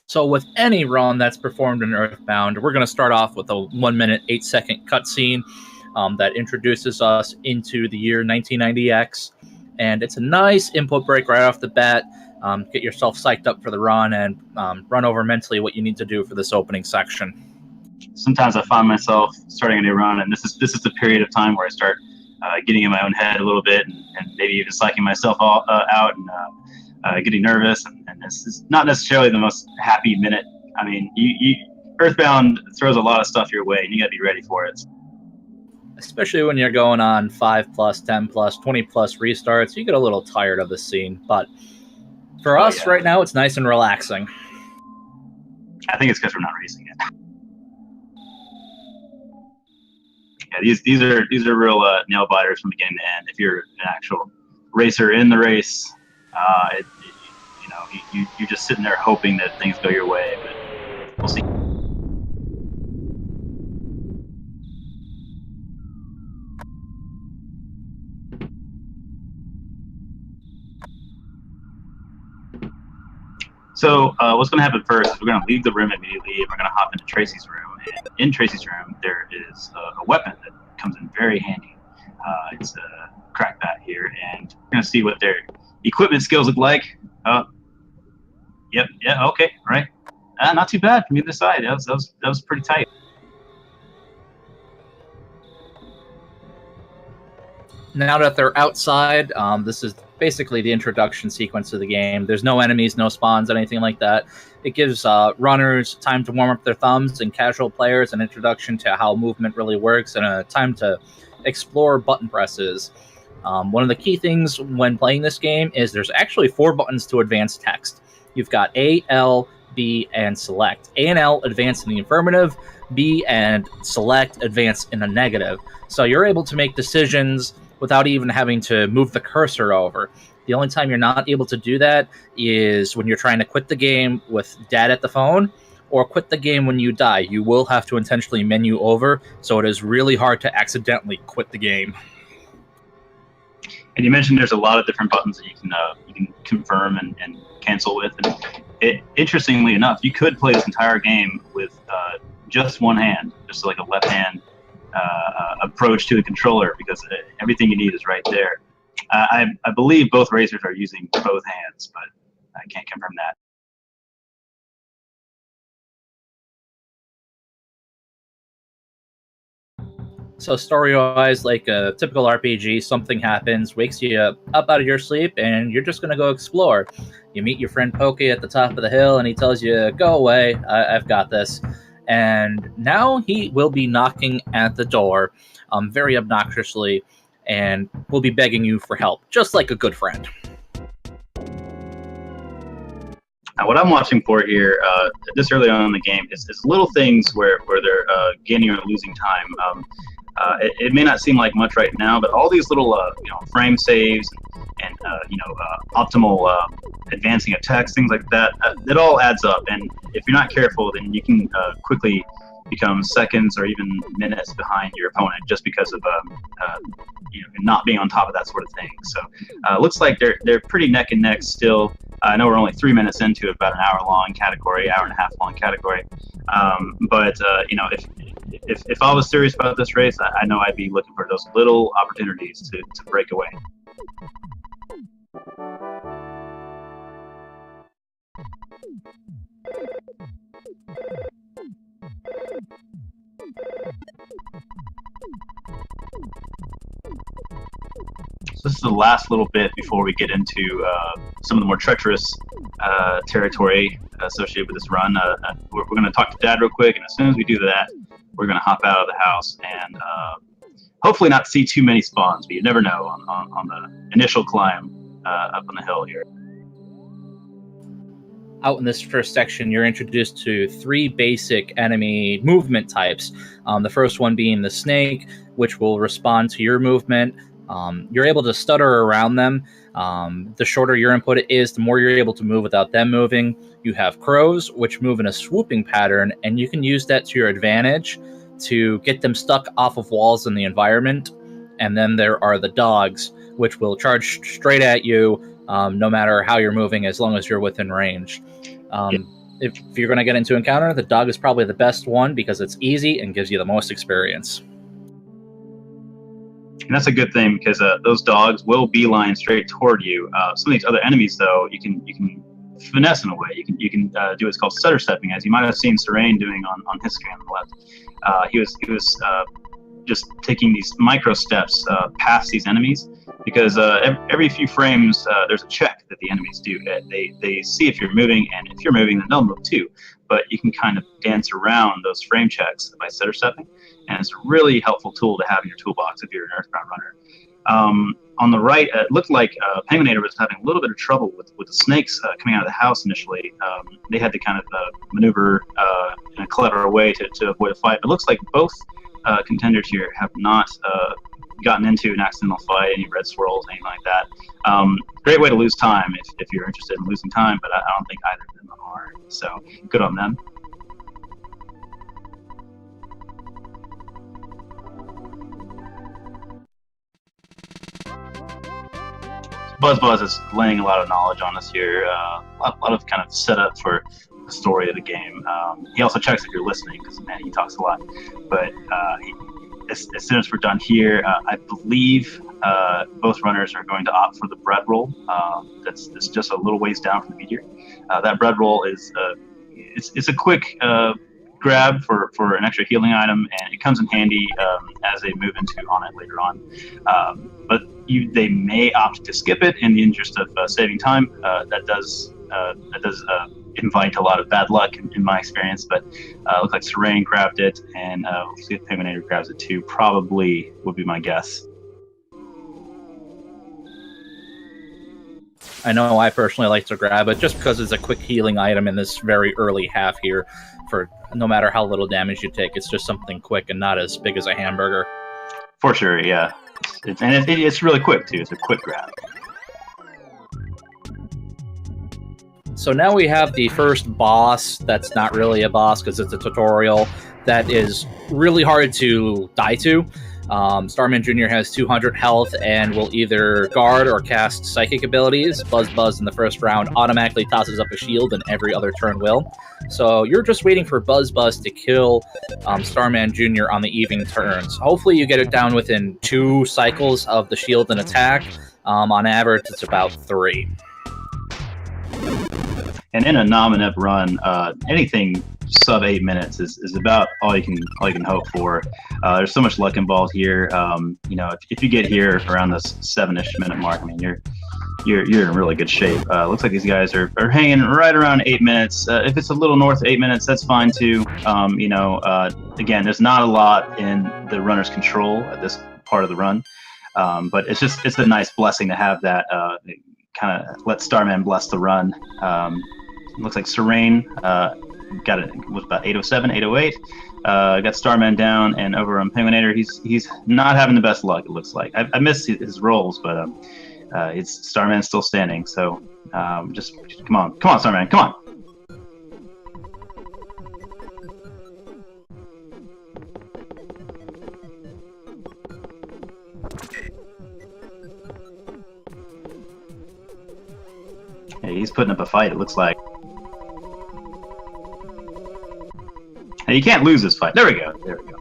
So with any run that's performed in Earthbound, we're going to start off with a 1 minute, 8 second cutscene that introduces us into the year 1990X. And it's a nice input break right off the bat. Get yourself psyched up for the run and run over mentally what you need to do for this opening section. Sometimes I find myself starting a new run, and this is the period of time where I start getting in my own head a little bit, and maybe even psyching myself out and getting nervous. And this is not necessarily the most happy minute. I mean, Earthbound throws a lot of stuff your way, and you got to be ready for it. Especially when you're going on 5+, 10+, 20+ restarts, you get a little tired of the scene. But for us right now, it's nice and relaxing. I think it's because we're not racing it. Yeah, these are real nail biters from beginning to end. If you're an actual racer in the race, you're just sitting there hoping that things go your way, but we'll see. So what's going to happen first is we're going to leave the room immediately, and we're going to hop into Tracy's room. And in Tracy's room, there is a weapon that comes in very handy. It's a crack bat here, and we're going to see what their equipment skills look like. Yep, yeah, okay, right. Not too bad from either side. That was pretty tight. Now that they're outside, this is basically the introduction sequence of the game. There's no enemies, no spawns, anything like that. It gives runners time to warm up their thumbs, and casual players an introduction to how movement really works, and a time to explore button presses. One of the key things when playing this game is there's actually 4 buttons to advance text. You've got A, L, B, and select. A and L advance in the affirmative, B and select advance in the negative. So you're able to make decisions without even having to move the cursor over. The only time you're not able to do that is when you're trying to quit the game with dad at the phone, or quit the game when you die. You will have to intentionally menu over, so it is really hard to accidentally quit the game. And you mentioned there's a lot of different buttons that you can confirm and cancel with. And interestingly enough, you could play this entire game with just one hand, just like a left hand approach to the controller, because everything you need is right there. I believe both racers are using both hands, but I can't confirm that. So story-wise, like a typical RPG, something happens, wakes you up out of your sleep, and you're just going to go explore. You meet your friend Pokey at the top of the hill, and he tells you, go away, I've got this. And now he will be knocking at the door very obnoxiously, and will be begging you for help, just like a good friend. Now, what I'm watching for here, this early on in the game, is little things where they're gaining or losing time. It may not seem like much right now, but all these little frame saves and optimal advancing of text, things like that, it all adds up. And if you're not careful, then you can quickly become seconds or even minutes behind your opponent just because of not being on top of that sort of thing. So looks like they're pretty neck and neck still. I know we're only 3 minutes into about an hour-long category, hour and a half long category. But if I was serious about this race, I know I'd be looking for those little opportunities to break away. So this is the last little bit before we get into some of the more treacherous territory associated with this run. We're going to talk to Dad real quick, and as soon as we do that, we're going to hop out of the house and hopefully not see too many spawns, but you never know on the initial climb up on the hill here. Out in this first section, you're introduced to 3 basic enemy movement types. The first one being the snake, which will respond to your movement. You're able to stutter around them. The shorter your input is, the more you're able to move without them moving. You have crows, which move in a swooping pattern, and you can use that to your advantage to get them stuck off of walls in the environment. And then there are the dogs, which will charge straight at you no matter how you're moving, as long as you're within range. If you're going to get into encounter, the dog is probably the best one because it's easy and gives you the most experience. And that's a good thing because those dogs will beeline straight toward you. Some of these other enemies, though, you can finesse in a way. You can do what's called stutter stepping, as you might have seen Cerein doing on his screen on the left. He was just taking these micro steps past these enemies, because every few frames there's a check that the enemies do. They see if you're moving, and if you're moving, then they'll move too. But you can kind of dance around those frame checks by stutter stepping, and it's a really helpful tool to have in your toolbox if you're an Earthbound runner. On the right, it looked like penguin8r was having a little bit of trouble with the snakes coming out of the house initially. They had to kind of maneuver in a clever way to avoid a fight. But it looks like both contenders here have not gotten into an accidental fight, any red swirls, anything like that. Great way to lose time if you're interested in losing time, but I don't think either of them are. So good on them. Buzz is laying a lot of knowledge on us here, a lot of kind of setup for the story of the game. He also checks if you're listening, because, man, he talks a lot. But as soon as we're done here, I believe both runners are going to opt for the bread roll. That's just a little ways down from the meteor. That bread roll is it's a quick grab for an extra healing item, and it comes in handy as they move into on it later on. But they may opt to skip it in the interest of saving time. That does invite a lot of bad luck in my experience, but it looks like Cerein grabbed it, and we'll see if penguin8r grabs it too. Probably would be my guess. I know I personally like to grab it just because it's a quick healing item in this very early half here. For no matter how little damage you take, it's just something quick and not as big as a hamburger. For sure, yeah. It's really quick too. It's a quick grab. So now we have the first boss that's not really a boss because it's a tutorial that is really hard to die to. Starman Jr. has 200 health and will either guard or cast psychic abilities. Buzz in the first round automatically tosses up a shield, and every other turn will. So you're just waiting for Buzz to kill Starman Jr. on the even turns. Hopefully you get it down within 2 cycles of the shield and attack. On average, it's about 3. And in a nom-and-ep run, anything sub 8 minutes is about all you can hope for. There's so much luck involved here. If you get here around this 7-ish minute mark, I mean, you're in really good shape. Looks like these guys are hanging right around 8 minutes. If it's a little north of 8 minutes, that's fine too. Again, there's not a lot in the runner's control at this part of the run, but it's a nice blessing to have that. Kind of let Starman bless the run. Looks like Cerein got it. Was about 807, 808. Got Starman down, and over on penguin8r, he's not having the best luck. It looks like I missed his rolls, but it's Starman's still standing. So just come on, Starman, come on. Hey, he's putting up a fight, it looks like. Hey, you can't lose this fight. There we go.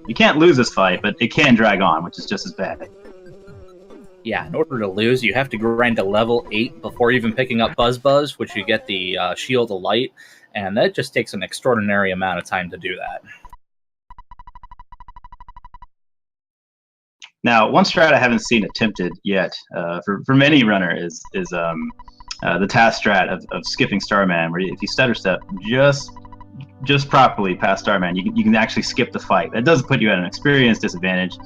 You can't lose this fight, but it can drag on, which is just as bad. Yeah, in order to lose, you have to grind to level 8 before even picking up Buzz, which you get the Shield of Light, and that just takes an extraordinary amount of time to do that. Now, one strat I haven't seen attempted yet for many runner is the task strat of skipping Starman, where if you stutter step just properly past Starman, you can actually skip the fight. That does put you at an experience disadvantage.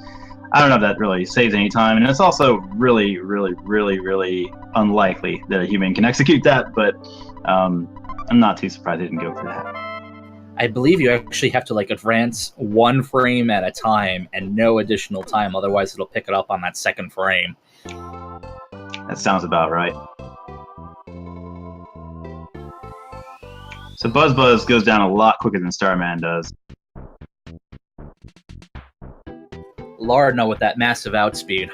I don't know if that really saves any time, and it's also really, really, really, really unlikely that a human can execute that, but I'm not too surprised they didn't go for that. I believe you actually have to advance 1 frame at a time and no additional time, otherwise it'll pick it up on that 2nd frame. That sounds about right. So Buzz goes down a lot quicker than Starman does. Lord, no, with that massive outspeed.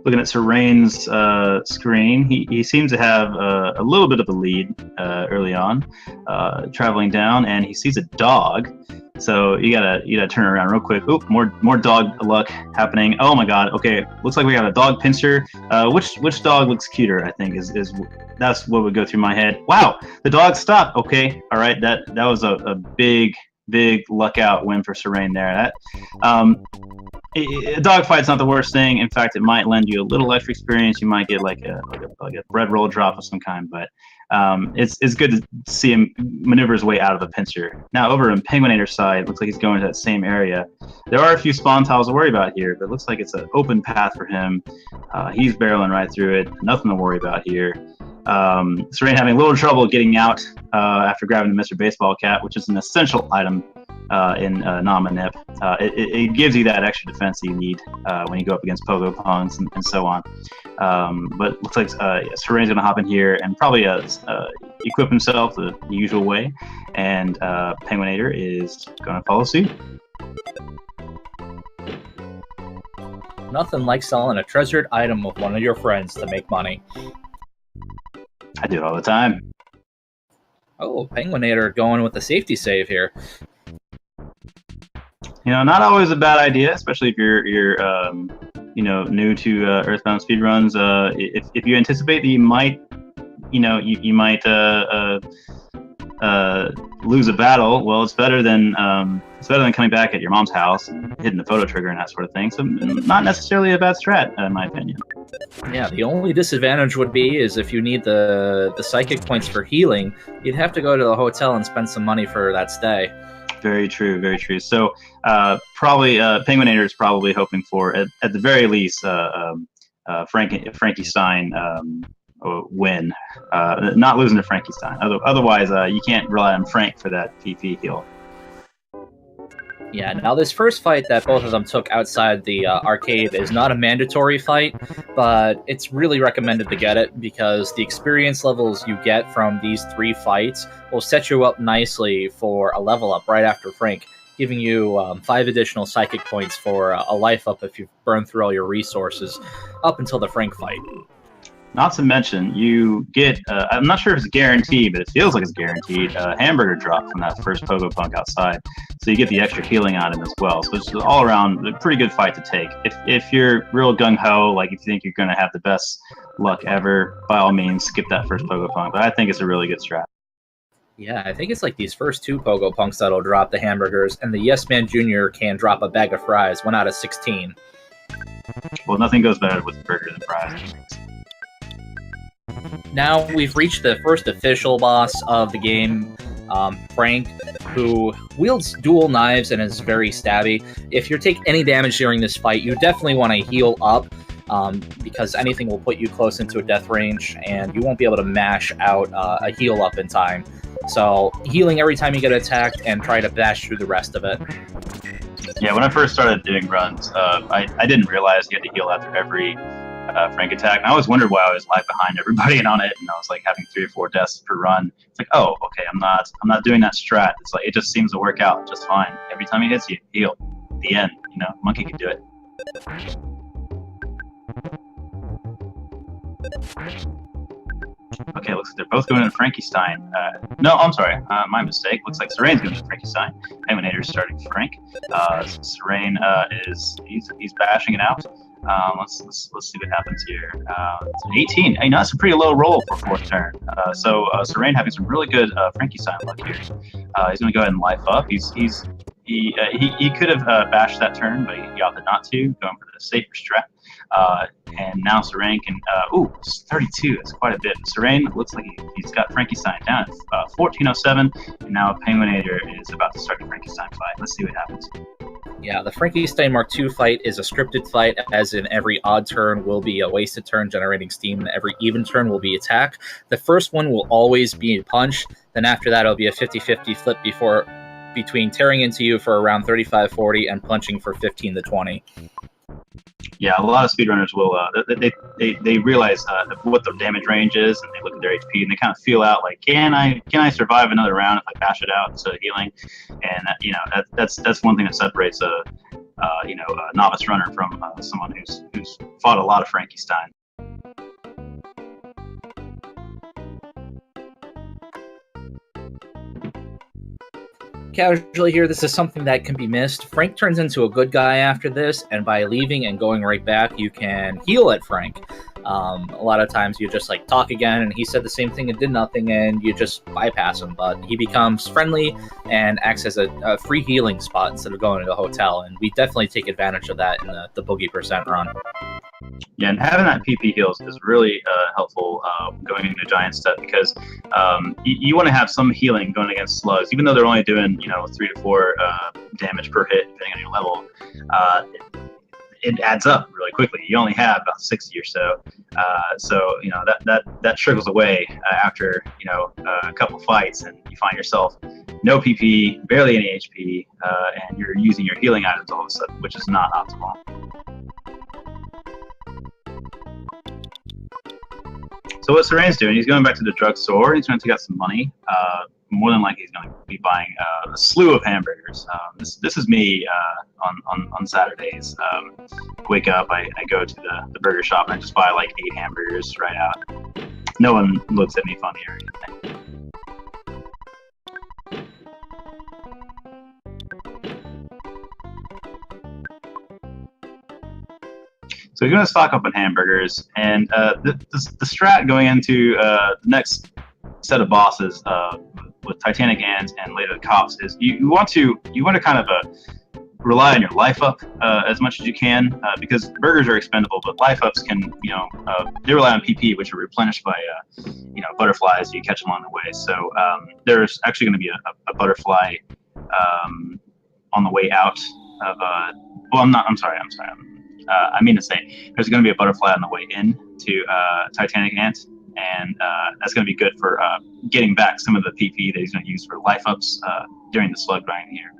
Looking at Cerein's screen, he seems to have a little bit of a lead early on, traveling down, and he sees a dog. So you gotta turn around real quick. Oop, more dog luck happening. Oh my God. Okay, looks like we got a dog pincher. Which dog looks cuter? I think is that's what would go through my head. Wow, the dog stopped. Okay, all right. That was a big luck out win for Cerein there. A dogfight's not the worst thing. In fact, it might lend you a little extra experience. You might get like a bread roll drop of some kind, but it's good to see him maneuver his way out of a pincer. Now over on penguin8r's side, looks like he's going to that same area. There are a few spawn tiles to worry about here, but it looks like it's an open path for him. He's barreling right through it. Nothing to worry about here. Cerein having a little trouble getting out after grabbing the Mr. Baseball Cap, which is an essential item in Nominip. It gives you that extra defense that you need when you go up against Pogo Pongs and so on. But it looks like Cerein's going to hop in here and probably equip himself the usual way, and penguin8r is going to follow suit. Nothing like selling a treasured item with one of your friends to make money. I do it all the time. Oh, penguin8r going with the safety save here. Not always a bad idea, especially if you're new to Earthbound speedruns. If you anticipate that you might lose a battle, well, it's better than coming back at your mom's house and hitting the photo trigger and that sort of thing. So not necessarily a bad strat, in my opinion. Yeah, the only disadvantage would be is if you need the psychic points for healing, you'd have to go to the hotel and spend some money for that stay. Very true, very true. So probably penguin8r is probably hoping for at the very least Frankie Stein win, not losing to Frankie Stein. Otherwise, you can't rely on Frank for that PP heal. Yeah, now this first fight that both of them took outside the arcade is not a mandatory fight, but it's really recommended to get it because the experience levels you get from these 3 fights will set you up nicely for a level up right after Frank, giving you 5 additional psychic points for a life up if you've burned through all your resources up until the Frank fight. Not to mention, you get, I'm not sure if it's guaranteed, but it feels like it's guaranteed, a hamburger drop from that first Pogo Punk outside. So you get the extra healing on him as well. So it's all around a pretty good fight to take. If you're real gung-ho, like if you think you're going to have the best luck ever, by all means, skip that first Pogo Punk. But I think it's a really good strat. Yeah, I think it's like these first 2 Pogo Punks that'll drop the hamburgers, and the Yes Man Jr. can drop a bag of fries, 1 out of 16. Well, nothing goes better with burger than fries. Now we've reached the first official boss of the game, Frank, who wields dual knives and is very stabby. If you take any damage during this fight, you definitely want to heal up, because anything will put you close into a death range, and you won't be able to mash out a heal up in time. So healing every time you get attacked, and try to bash through the rest of it. Yeah, when I first started doing runs, I didn't realize you had to heal after every Frank attack. And I always wondered why I was live behind everybody and on it, and I was like having 3 or 4 deaths per run. It's like, oh, okay, I'm not doing that strat. It's like it just seems to work out just fine. Every time he hits you, heal. The end. Monkey can do it. Okay, looks like they're both going to Frankie Stein. No, I'm sorry, my mistake. Looks like Cerein's going to Frankie Stein. penguin8r starting Frank. Cerein he's bashing it out. Let's see what happens here. 18. Hey, that's a pretty low roll for 4th turn. So Cerein having some really good Frankie Stein luck here. He's going to go ahead and life up. He could have bashed that turn, but he opted not to, going for the safer strat. And now Cerein can, 32, that's quite a bit. Cerein looks like he's got Frankie Stein down at 1407, and now penguin8r is about to start the Frankie Stein fight. Let's see what happens. Yeah, the Frankie Stein Mark II fight is a scripted fight, as in every odd turn will be a wasted turn generating steam, and every even turn will be attack. The first one will always be a punch, then after that it'll be a 50-50 flip between tearing into you for around 35-40 and punching for 15 to 20. Yeah, a lot of speedrunners will they realize what the damage range is, and they look at their HP and they kind of feel out like, can I survive another round if I bash it out instead of healing? And that's one thing that separates a novice runner from someone who's fought a lot of Frankenstein. Casually here, this is something that can be missed. Frank turns into a good guy after this, and by leaving and going right back, you can heal at Frank. A lot of times you just like talk again, and he said the same thing and did nothing, and you just bypass him. But he becomes friendly and acts as a free healing spot instead of going to the hotel, and we definitely take advantage of that in the Boogie percent run. Yeah, and having that PP heal is really helpful going into Giant Step, because you want to have some healing going against slugs, even though they're only doing 3 to 4 damage per hit depending on your level. It adds up really quickly. You only have about 60 or so, that trickles away after a couple fights, and you find yourself no PP, barely any HP, and you're using your healing items all of a sudden, which is not optimal. So what Cerein's doing, he's going back to the drugstore. He's going to take out some money. More than likely, he's going to be buying a slew of hamburgers. This is me on Saturdays. Wake up, I go to the burger shop, and I just buy like 8 hamburgers right out. No one looks at me funny or anything. So he's going to stock up on hamburgers, and the strat going into the next set of bosses with Titanic Ant and later the cops is you want to kind of rely on your life up as much as you can, because burgers are expendable, but life ups can they rely on PP, which are replenished by butterflies. You catch them along the way. So there's actually going to be a butterfly on the way out of. I'm sorry. I mean to say there's going to be a butterfly on the way in to Titanic Ant, and that's going to be good for getting back some of the PP that he's going to use for life ups during the slug grind here.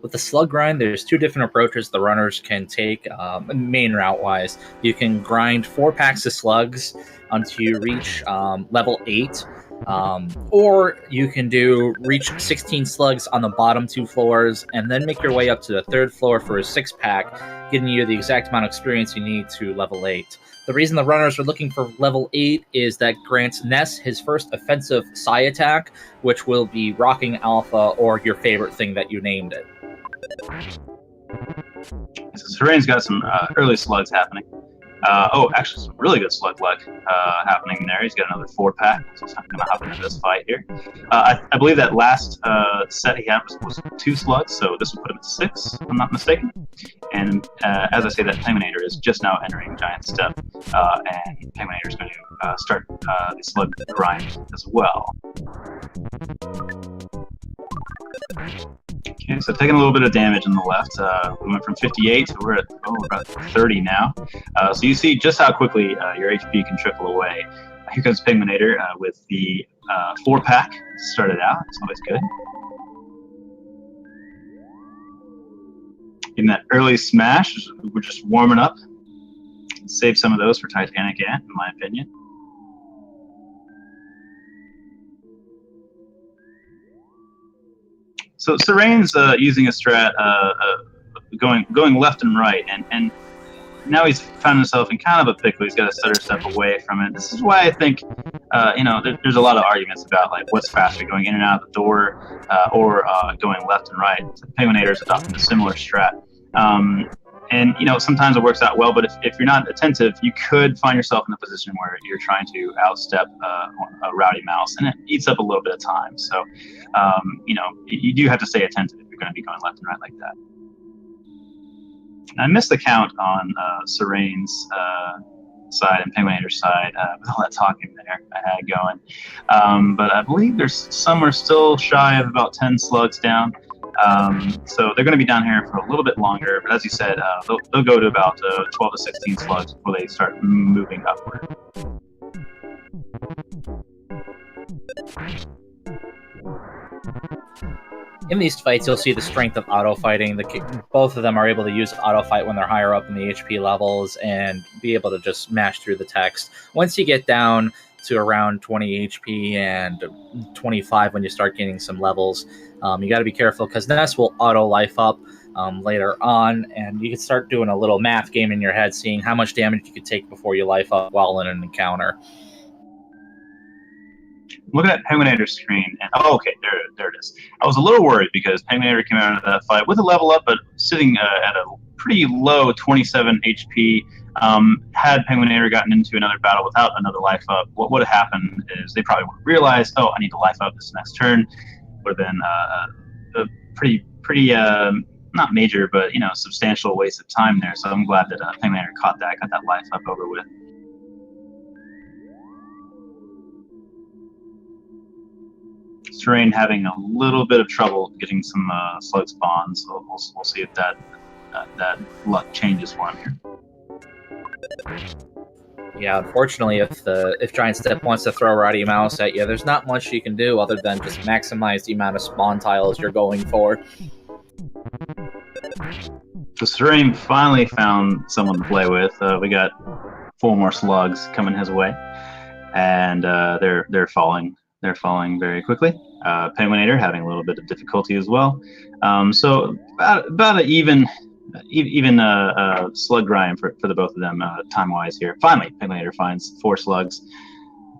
With the slug grind, there's 2 different approaches the runners can take. Main route wise, you can grind 4 packs of slugs until you reach level 8. Or you can reach 16 slugs on the bottom 2 floors and then make your way up to the 3rd floor for a 6-pack, giving you the exact amount of experience you need to level 8. The reason the runners are looking for level 8 is that grants Ness his first offensive psi attack, which will be Rocking Alpha, or your favorite thing that you named it. So Cerein's got some early slugs happening. Actually, some really good slug luck happening there. He's got another 4-pack, so he's not going to hop into this fight here. I believe that last set he had was 2 slugs, so this will put him at 6, if I'm not mistaken. And as I say, that penguin8r is just now entering Giant Step, and penguin8r is going to start the slug grind as well. Okay, so taking a little bit of damage on the left. We went from 58 to we're about 30 now. So you see just how quickly your HP can trickle away. Here comes penguin8r with the 4-pack started out. It's always good. In that early smash, we're just warming up. Save some of those for Titanic Ant, in my opinion. So Cerein's using a strat going left and right, and now he's found himself in kind of a pickle. He's got to stutter step away from it. This is why I think there's a lot of arguments about like what's faster, going in and out of the door or going left and right. So penguin8r is adopting a similar strat. And sometimes it works out well, but if you're not attentive, you could find yourself in a position where you're trying to outstep a rowdy mouse, and it eats up a little bit of time. So, you do have to stay attentive if you're going to be going left and right like that. And I missed the count on Cerein's side and penguin8r's side with all that talking there I had going. But I believe there's some are still shy of about 10 slugs down. So they're going to be down here for a little bit longer, but as you said, they'll go to about 12 to 16 slugs before they start moving upward. In these fights, you'll see the strength of auto-fighting. Both of them are able to use auto-fight when they're higher up in the HP levels and be able to just mash through the text. Once you get down to around 20 HP and 25 when you start gaining some levels. You got to be careful because Ness will auto life up later on, and you can start doing a little math game in your head, seeing how much damage you could take before you life up while in an encounter. Look at penguin8r's screen, and okay, there it is. I was a little worried because penguin8r came out of that fight with a level up, but sitting at a pretty low 27 HP. Had penguin8r gotten into another battle without another life up, what would have happened is they probably would have realized, oh, I need to life up this next turn. Would have been a pretty not major, but substantial waste of time there. So I'm glad that penguin8r got that life up over with. Cerein having a little bit of trouble getting some slug spawns. So we'll see if that luck changes for him here. Yeah, unfortunately, if Giant Step wants to throw Rowdy Mouse at you, there's not much you can do other than just maximize the amount of spawn tiles you're going for. So Cerein finally found someone to play with. We got 4 more slugs coming his way, and they're falling. They're falling very quickly. penguin8r having a little bit of difficulty as well. So about an even slug grind for the both of them time-wise here. Finally, penguin8r finds 4 slugs.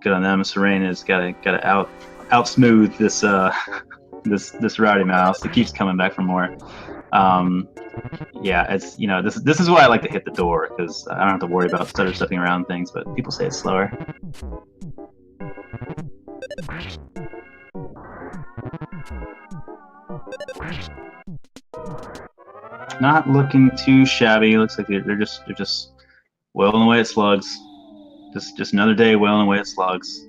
Good on them. Cerein has got to out-smooth this this Rowdy Mouse. It keeps coming back for more. Yeah, it's this is why I like to hit the door, because I don't have to worry about stutter stepping around things. But people say it's slower. Not looking too shabby. Looks like they're just wailing away at slugs. Just another day wailing away at slugs.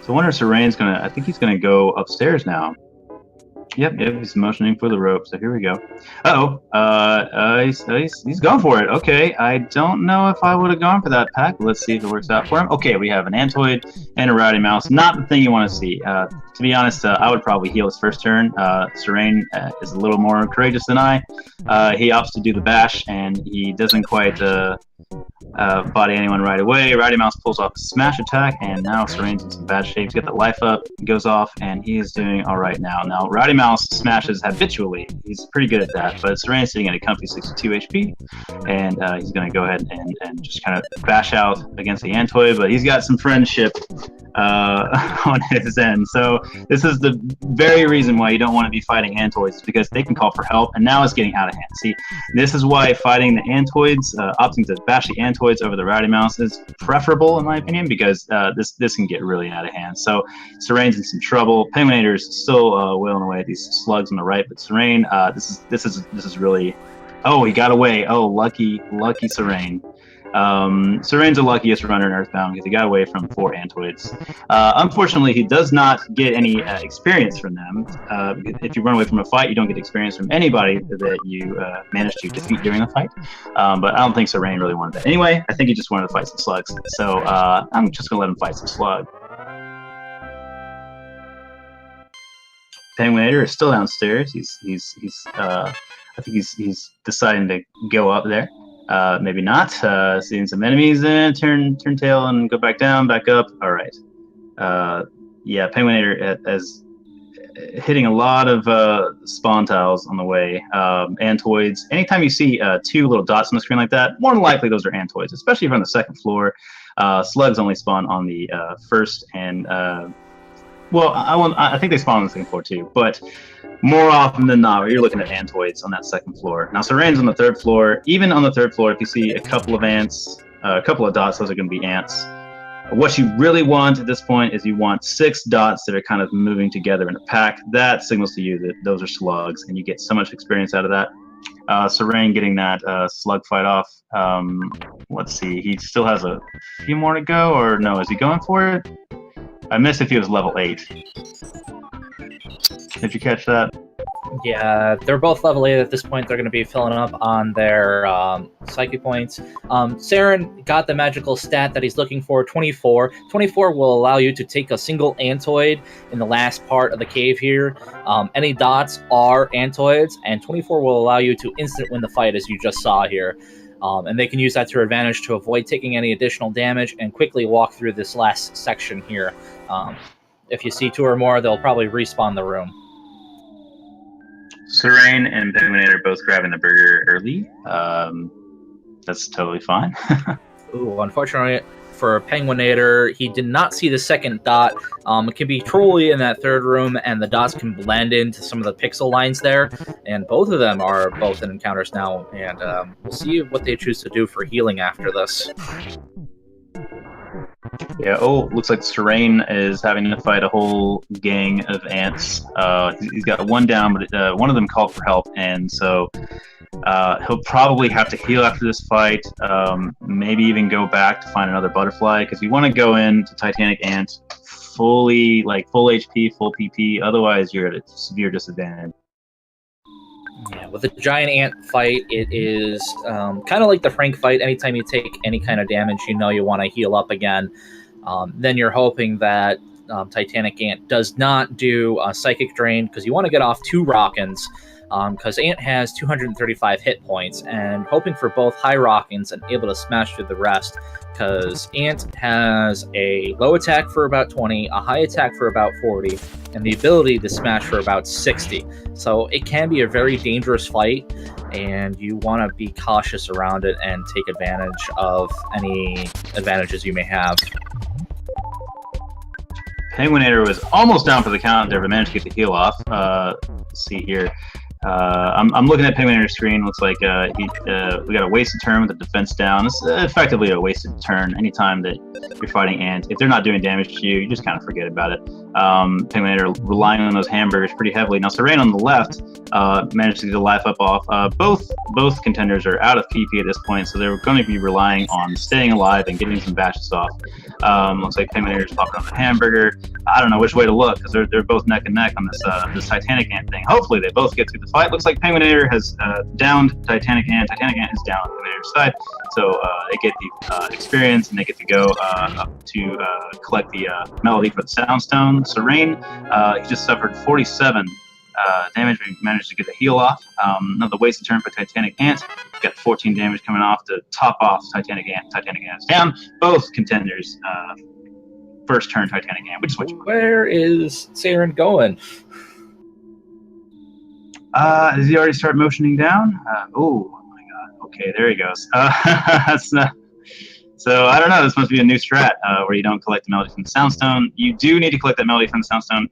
So I wonder if Cerein's I think he's gonna go upstairs now. Yep, he's motioning for the rope, so here we go. He's going for it. Okay, I don't know if I would have gone for that pack. Let's see if it works out for him. Okay, we have an Antoid and a Rowdy Mouse. Not the thing you want to see. To be honest, I would probably heal his first turn. Cerein is a little more courageous than I. He opts to do the bash, and he doesn't quite body anyone right away. Rowdy Mouse pulls off a smash attack, and now Cerein's in some bad shape. He's got the life up, goes off, and he is doing all right now. Now, Rowdy Mouse smashes habitually. He's pretty good at that, but Cerein's sitting at a comfy 62 HP, and he's going to go ahead and just kind of bash out against the Antoid, but he's got some friendship on his end. So this is the very reason why you don't want to be fighting Antoids, because they can call for help, and now it's getting out of hand. See, this is why fighting the Antoids, opting to bash the Antoids over the Rowdy Mouse is preferable, in my opinion, because this can get really out of hand. So Cerein's in some trouble. penguin8r is still wailing away at these slugs on the right, but Cerein, this is really. Oh, he got away. Oh, lucky Cerein. Cerein's the luckiest runner in Earthbound because he got away from 4 Antoids. Unfortunately, he does not get any experience from them. If you run away from a fight, you don't get experience from anybody that you managed to defeat during the fight. But I don't think Cerein really wanted that. Anyway, I think he just wanted to fight some slugs. So I'm just going to let him fight some slug. penguin8r is still downstairs. I think he's deciding to go up there. Maybe not. Seeing some enemies in, turn tail and go back down, back up. All right. Yeah, penguin8r is hitting a lot of spawn tiles on the way. Antoids. Anytime you see 2 little dots on the screen like that, more than likely those are Antoids, especially if you're on the 2nd floor. Slugs only spawn on the 1st and well, I think they spawn on the 2nd floor too, but more often than not, you're looking at Antoids on that 2nd floor. Now, Cerein's on the 3rd floor. Even on the 3rd floor, if you see a couple of ants, a couple of dots, those are going to be ants. What you really want at this point is you want 6 dots that are kind of moving together in a pack. That signals to you that those are slugs, and you get so much experience out of that. Cerein getting that slug fight off. Let's see, he still has a few more to go, or no, is he going for it? I missed if he was level 8. Did you catch that? Yeah, they're both level 8 at this point. They're going to be filling up on their psychic points. Cerein got the magical stat that he's looking for, 24. 24 will allow you to take a single Antoid in the last part of the cave here. Any dots are Antoids, and 24 will allow you to instant win the fight, as you just saw here. And they can use that to their advantage to avoid taking any additional damage and quickly walk through this last section here. If you see 2 or more, they'll probably respawn the room. Cerein and penguin8r are both grabbing the burger early. That's totally fine. Ooh, unfortunately for penguin8r, he did not see the second dot. It can be truly in that third room, and the dots can blend into some of the pixel lines there. And both of them are both in encounters now, and we'll see what they choose to do for healing after this. Yeah, looks like Cerein is having to fight a whole gang of ants. He's got one down, but one of them called for help, and so he'll probably have to heal after this fight, maybe even go back to find another butterfly, because you want to go into Titanic Ant fully, full HP, full PP, otherwise you're at a severe disadvantage. Yeah, with a giant ant fight, it is kind of like the Frank fight. Anytime you take any kind of damage, you know you want to heal up again. Then you're hoping that Titanic Ant does not do a Psychic Drain, because you want to get off 2 Rockins, because Ant has 235 hit points, and hoping for both high Rockins and able to smash through the rest, because Ant has a low attack for about 20, a high attack for about 40, and the ability to smash for about 60. So it can be a very dangerous fight, and you want to be cautious around it and take advantage of any advantages you may have. penguin8r was almost down for the count there, but managed to get the heal off. Let's see here. I'm looking at penguin8r's screen. Looks like we got a wasted turn with the defense down. This is effectively a wasted turn. Anytime that you're fighting ants, if they're not doing damage to you, you just kind of forget about it. penguin8r relying on those hamburgers pretty heavily. Now Cerein on the left managed to get the life up off. Both contenders are out of PP at this point, so they're going to be relying on staying alive and getting some bashes off. Looks like penguin8r's popping on the hamburger. I don't know which way to look, because they're both neck and neck on this Titanic Ant thing. Hopefully they both get through the fight. Looks like penguin8r has downed Titanic Ant. Titanic Ant is down on penguin8r's side, so they get the experience, and they get to go up to collect the melody for the Soundstone. Cerein, he just suffered 47 damage, but he managed to get the heal off. Another wasted turn for Titanic Ant. Got 14 damage coming off to top off Titanic Ant. Titanic Ant is down. Both contenders first turn Titanic Ant. Which switch? Where is Cerein going? Does he already start motioning down? Oh my god. Okay, there he goes. That's not. So I don't know. This must be a new strat where you don't collect the melody from the Soundstone. You do need to collect that melody from the Soundstone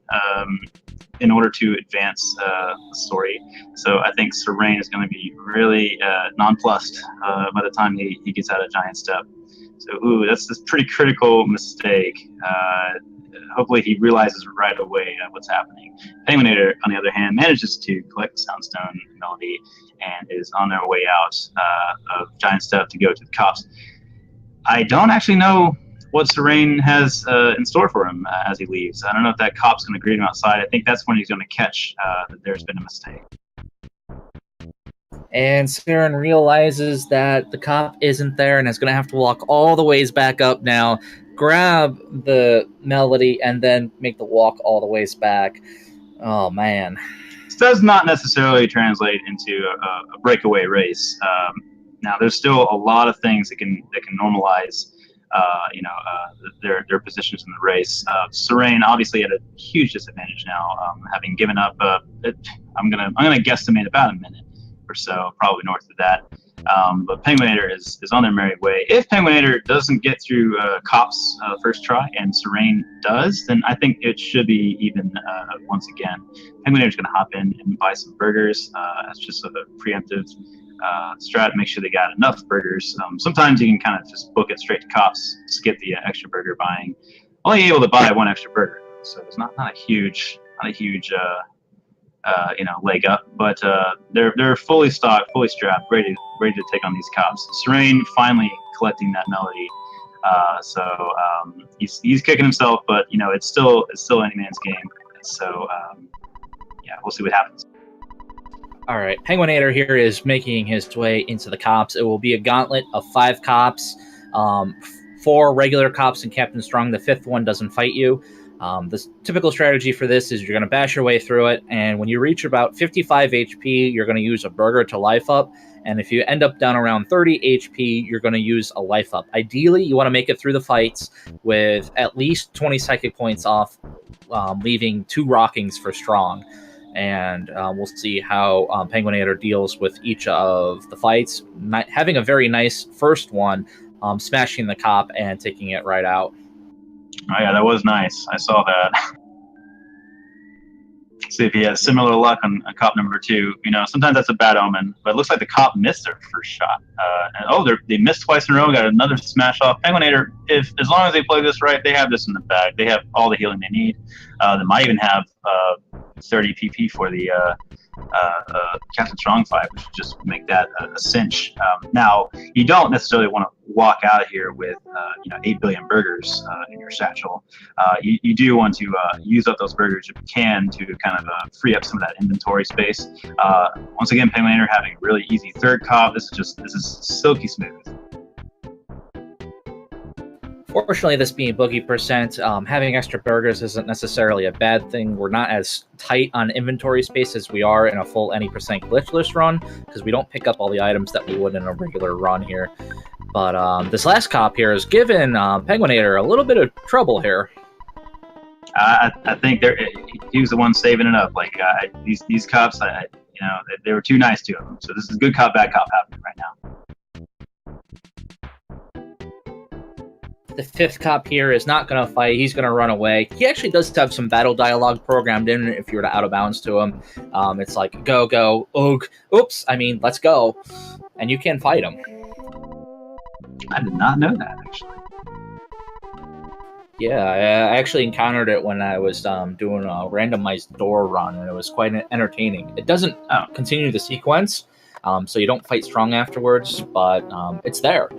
in order to advance the story. So I think Cerein is going to be really nonplussed by the time he gets out of Giant Step. So that's a pretty critical mistake. Hopefully he realizes right away what's happening. penguin8r, on the other hand, manages to collect the Soundstone melody and is on their way out of Giant Step to go to the cops. I don't actually know what Cerein has in store for him as he leaves. I don't know if that cop's going to greet him outside. I think that's when he's going to catch that there's been a mistake. And Cerein realizes that the cop isn't there and is going to have to walk all the ways back up now, grab the melody, and then make the walk all the ways back. Oh, man. This does not necessarily translate into a breakaway race. Now, there's still a lot of things that can normalize, their positions in the race. Cerein obviously at a huge disadvantage now, having given up. I'm gonna guesstimate about a minute or so, probably north of that. But penguin8r is on their merry way. If penguin8r doesn't get through cops first try and Cerein does, then I think it should be even once again. penguin8r is gonna hop in and buy some burgers as just a preemptive strat, make sure they got enough burgers. Sometimes you can kind of just book it straight to cops, skip the extra burger buying. Only able to buy 1 extra burger, so it's not a huge leg up. But they're fully stocked, fully strapped, ready to take on these cops. Cerein finally collecting that melody. He's kicking himself, but it's still any man's game. So yeah, we'll see what happens. All right, penguin8r here is making his way into the cops. It will be a gauntlet of 5 cops, 4 regular cops and Captain Strong. The 5th one doesn't fight you. The typical strategy for this is you're going to bash your way through it, and when you reach about 55 HP, you're going to use a burger to life up, and if you end up down around 30 HP, you're going to use a life up. Ideally, you want to make it through the fights with at least 20 psychic points off, leaving 2 rockings for Strong. And we'll see how penguin8r deals with each of the fights. Having a very nice first one, smashing the cop and taking it right out. Oh yeah, that was nice. I saw that. See if he has similar luck on cop number 2. You know, sometimes that's a bad omen, but it looks like the cop missed their first shot. They missed twice in a row, got another smash off. penguin8r, as long as they play this right, they have this in the bag. They have all the healing they need. They might even have 30 PP for the Captain Strong fight, which would just make that a cinch. Now, you don't necessarily want to walk out of here with 8 billion burgers in your satchel. You do want to use up those burgers if you can to kind of free up some of that inventory space. Once again, penguin8r having a really easy 3rd cop. This is silky smooth. Fortunately, this being Boogie percent, having extra burgers isn't necessarily a bad thing. We're not as tight on inventory space as we are in a full any percent glitchless run, because we don't pick up all the items that we would in a regular run here. But this last cop here has given penguin8r a little bit of trouble here. I think he was the one saving it up. Like these cops, they were too nice to him. So this is good cop, bad cop happening right now. The 5th cop here is not going to fight. He's going to run away. He actually does have some battle dialogue programmed in if you were to out of bounds to him. It's like, go, go, oog, oops, let's go. And you can fight him. I did not know that, actually. Yeah, I actually encountered it when I was doing a randomized door run, and it was quite entertaining. It doesn't continue the sequence, so you don't fight Strong afterwards, but it's there.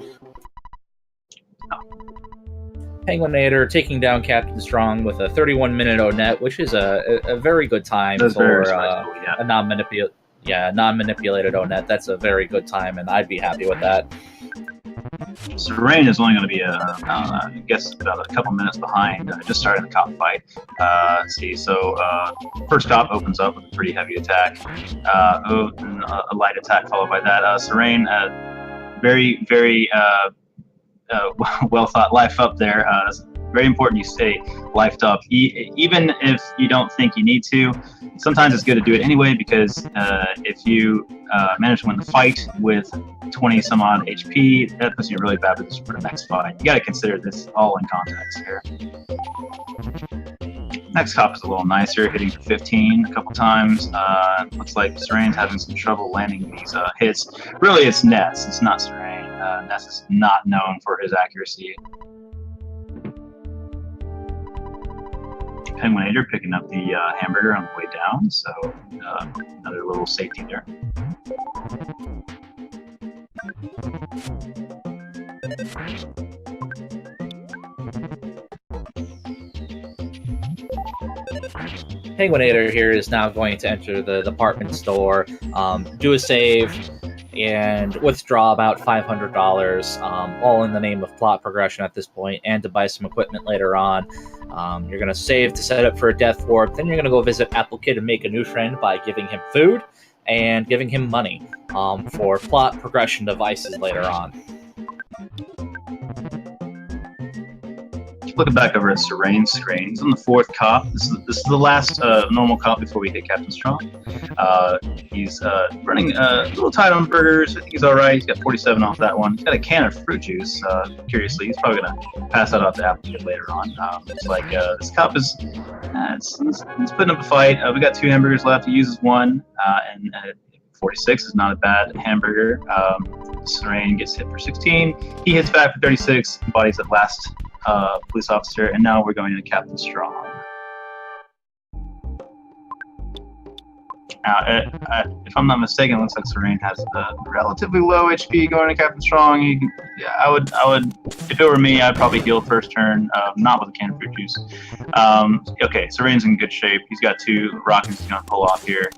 penguin8r taking down Captain Strong with a 31-minute O-net, which is a very good time for a non-manipulated O-net. That's a very good time, and I'd be happy with that. Cerein is only going to be, I guess, about a couple minutes behind. Just started the cop fight. Let's see. So, first cop opens up with a pretty heavy attack. A light attack followed by that. Cerein, very, very well thought life up there. It's very important you stay lifed up, even if you don't think you need to. Sometimes it's good to do it anyway, because if you manage to win the fight with 20 some odd HP, that puts you in a really bad position for the next fight. You got to consider this all in context here. Next cop is a little nicer, hitting for 15 a couple times. Looks like Cerein's having some trouble landing these hits. Really, it's Ness. It's not Cerein. Ness is not known for his accuracy. penguin8r picking up the hamburger on the way down, so another little safety there. penguin8r here is now going to enter the department store, do a save, and withdraw about $500, all in the name of plot progression at this point, and to buy some equipment later on. You're going to save to set up for a death warp, then you're going to go visit Apple Kid and make a new friend by giving him food and giving him money for plot progression devices later on. Looking back over at Cerein's screen, he's on the 4th cop. This is the last normal cop before we hit Captain Strong. He's running a little tight on burgers. I think he's all right. He's got 47 off that one. He's got a can of fruit juice. Curiously, he's probably gonna pass that off to Apple Kid later on. It's like this cop is he's putting up a fight. We got 2 hamburgers left. He uses one, and 46 is not a bad hamburger. Cerein gets hit for 16. He hits back for 36. Bodies at last. Police officer, and now we're going to Captain Strong. If I'm not mistaken, it looks like Cerein has a relatively low HP going to Captain Strong. Yeah, I would, if it were me, I'd probably heal first turn, not with a can of fruit juice. Okay, Serein's in good shape. He's got 2 rockets he's going to pull off here.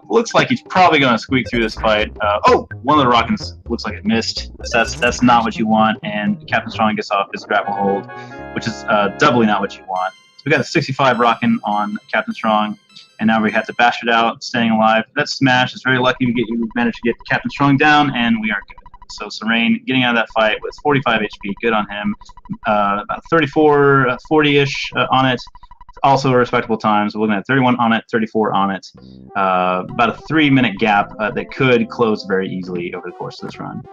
Looks like he's probably going to squeak through this fight. Oh, one of the rockets looks like it missed. That's not what you want, and Captain Strong gets off his grapple hold, which is doubly not what you want. So we got a 65 rocking on Captain Strong. And now we have to bash it out, staying alive. That smash is very lucky. We managed to get Captain Strong down, and we are good. So Cerein getting out of that fight with 45 HP, good on him. About 34, 40-ish on it. Also a respectable time. So we're looking at 31 on it, 34 on it. About a 3-minute gap that could close very easily over the course of this run.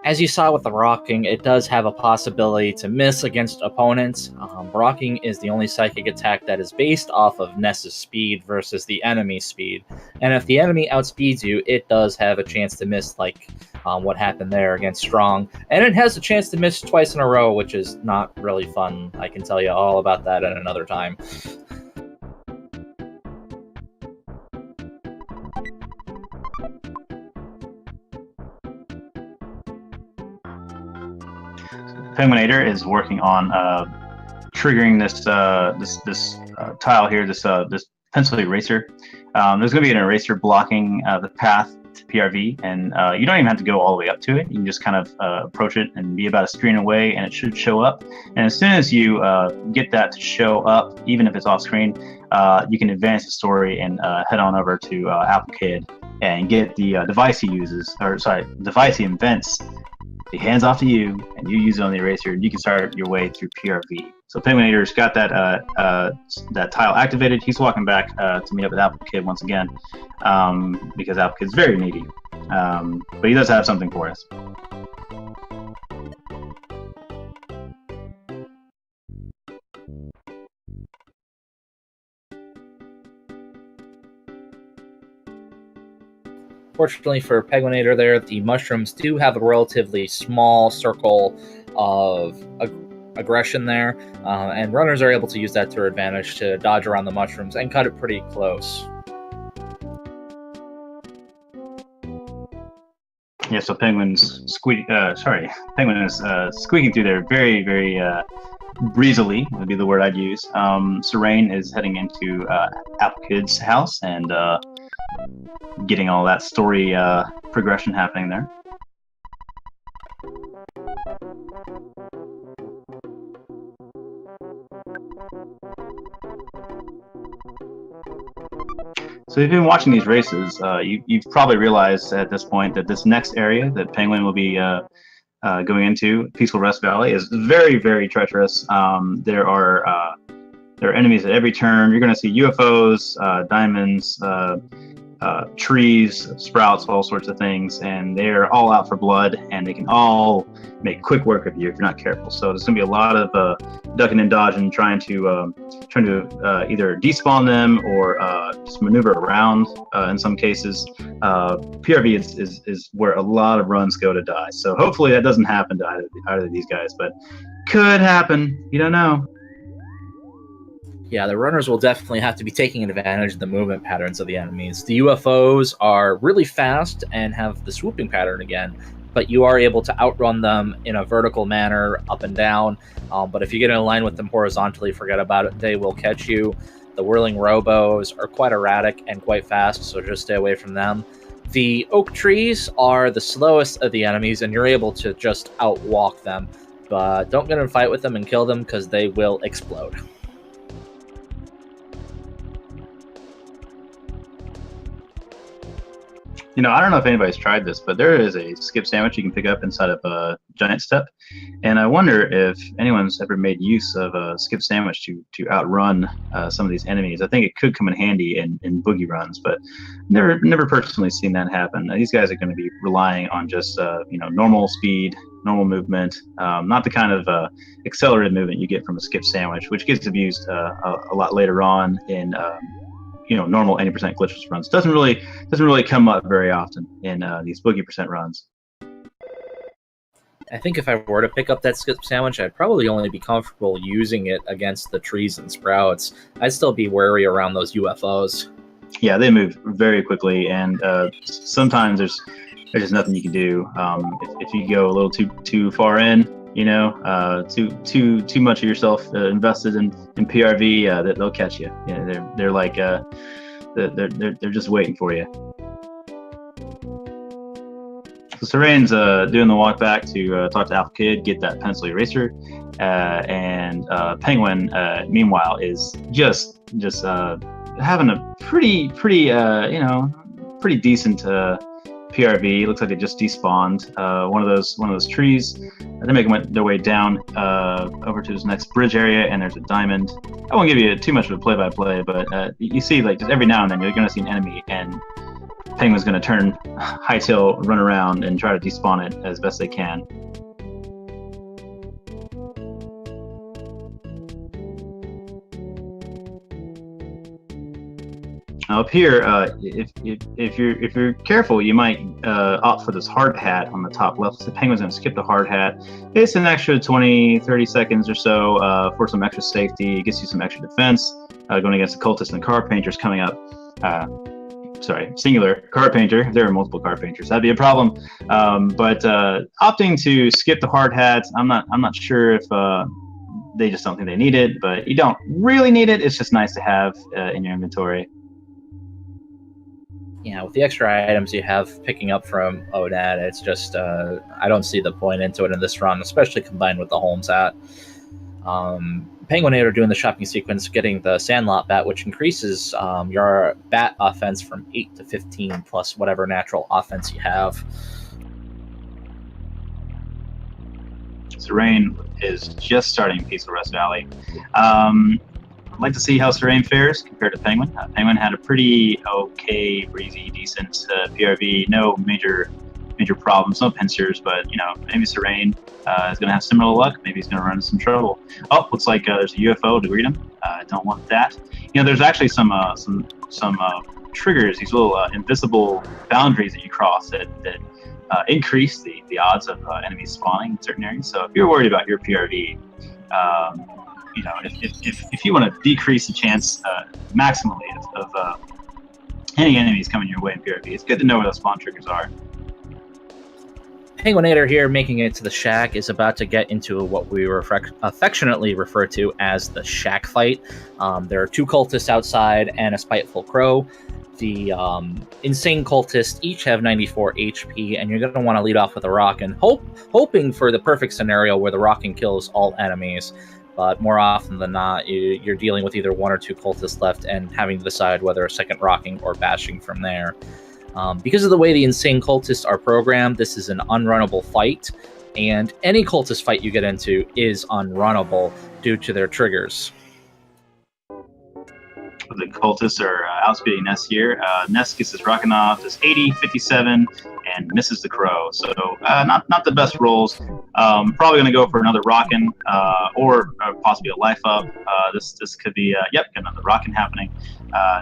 As you saw with the rocking, it does have a possibility to miss against opponents. Rocking is the only psychic attack that is based off of Ness's speed versus the enemy's speed. And if the enemy outspeeds you, it does have a chance to miss, like what happened there against Strong. And it has a chance to miss twice in a row, which is not really fun. I can tell you all about that at another time. penguin8r is working on triggering this tile here, this pencil eraser. There's going to be an eraser blocking the path to PRV, and you don't even have to go all the way up to it. You can just kind of approach it and be about a screen away, and it should show up. And as soon as you get that to show up, even if it's off screen, you can advance the story and head on over to Apple Kid and get the device he uses, or sorry, device he invents. He hands off to you, and you use it on the eraser, and you can start your way through PRV. So penguin8r's got that tile activated. He's walking back to meet up with Apple Kid once again, because Apple Kid's very needy. But he does have something for us. Fortunately for penguin8r there, the mushrooms do have a relatively small circle of aggression there, and runners are able to use that to their advantage to dodge around the mushrooms and cut it pretty close. Yeah, so Penguin is squeaking through there very, very breezily would be the word I'd use. Cerein is heading into Apple Kid's house and getting all that story progression happening there. So if you've been watching these races, you've probably realized at this point that this next area that Penguin will be going into, Peaceful Rest Valley, is very, very treacherous. There are enemies at every turn. You're going to see UFOs, diamonds, trees, sprouts, all sorts of things, and they're all out for blood, and they can all make quick work of you if you're not careful. So there's going to be a lot of ducking and dodging, trying to either despawn them or just maneuver around. In some cases, PRV is where a lot of runs go to die. So hopefully that doesn't happen to either of these guys, but could happen. You don't know. Yeah, the runners will definitely have to be taking advantage of the movement patterns of the enemies. The UFOs are really fast and have the swooping pattern again, but you are able to outrun them in a vertical manner, up and down. But if you get in line with them horizontally, forget about it. They will catch you. The whirling robos are quite erratic and quite fast, so just stay away from them. The oak trees are the slowest of the enemies, and you're able to just outwalk them. But don't get in a fight with them and kill them, because they will explode. You know, I don't know if anybody's tried this, but there is a skip sandwich you can pick up inside of a giant step. And I wonder if anyone's ever made use of a skip sandwich to outrun some of these enemies. I think it could come in handy in boogie runs, but never personally seen that happen. These guys are going to be relying on just normal speed, normal movement, not the kind of accelerated movement you get from a skip sandwich, which gets abused a lot later on in normal 80% glitchless runs. Doesn't really come up very often in these boogie percent runs. I think if I were to pick up that skip sandwich, I'd probably only be comfortable using it against the trees and sprouts. I'd still be wary around those UFOs. Yeah, they move very quickly, and sometimes there's just nothing you can do. If you go a little too far in, too much of yourself invested in PRV, they'll catch you. They're like they're just waiting for you. So Cerein's doing the walk back to talk to Alpha Kid, get that pencil eraser, and Penguin, meanwhile, is just having a pretty decent PRV. Looks like they just despawned one of those trees. They're making their way down over to this next bridge area, and there's a diamond. I won't give you too much of a play-by-play, but you see, like, just every now and then you're going to see an enemy, and Penguin's going to turn hightail, run around, and try to despawn it as best they can. Now up here, if you're careful, you might opt for this hard hat on the top left. So the Penguin's going to skip the hard hat. It's an extra 20-30 seconds or so for some extra safety. It gets you some extra defense going against the cultists and the car painters coming up. Singular car painter. There are multiple car painters. That'd be a problem. But opting to skip the hard hats, I'm not sure if they just don't think they need it, but you don't really need it. It's just nice to have in your inventory. Yeah, with the extra items you have picking up from Odad, it's just I don't see the point into it in this run, especially combined with the Holmes hat. Penguin8r doing the shopping sequence, getting the Sandlot bat, which increases your bat offense from 8 to 15 plus whatever natural offense you have. Cerein is just starting Peaceful Rest Valley. I'd like to see how Cerein fares compared to Penguin. Penguin had a pretty okay, breezy, decent PRV. No major problems, no pincers, but maybe Cerein is going to have similar luck. Maybe he's going to run into some trouble. Oh, looks like there's a UFO to greet him. I don't want that. There's actually some triggers, these little invisible boundaries that you cross that increase the odds of enemies spawning in certain areas. So if you're worried about your PRV, if you want to decrease the chance maximally of any enemies coming your way in PRV, it's good to know where those spawn triggers are. Penguin8r here, making it to the shack, is about to get into what we affectionately refer to as the shack fight. There are two cultists outside and a spiteful crow. The insane cultists each have 94 HP, and you're going to want to lead off with a rockin', hoping for the perfect scenario where the rockin' kills all enemies. But more often than not, you're dealing with either one or two cultists left and having to decide whether a second rocking or bashing from there. Because of the way the insane cultists are programmed, this is an unrunnable fight, and any cultist fight you get into is unrunnable due to their triggers. The cultists are outspeeding Ness here. Ness gets his rockin' off, does 80, 57, and misses the crow. So not the best rolls. Probably going to go for another rockin' or possibly a life up. This could be, got another rockin' happening.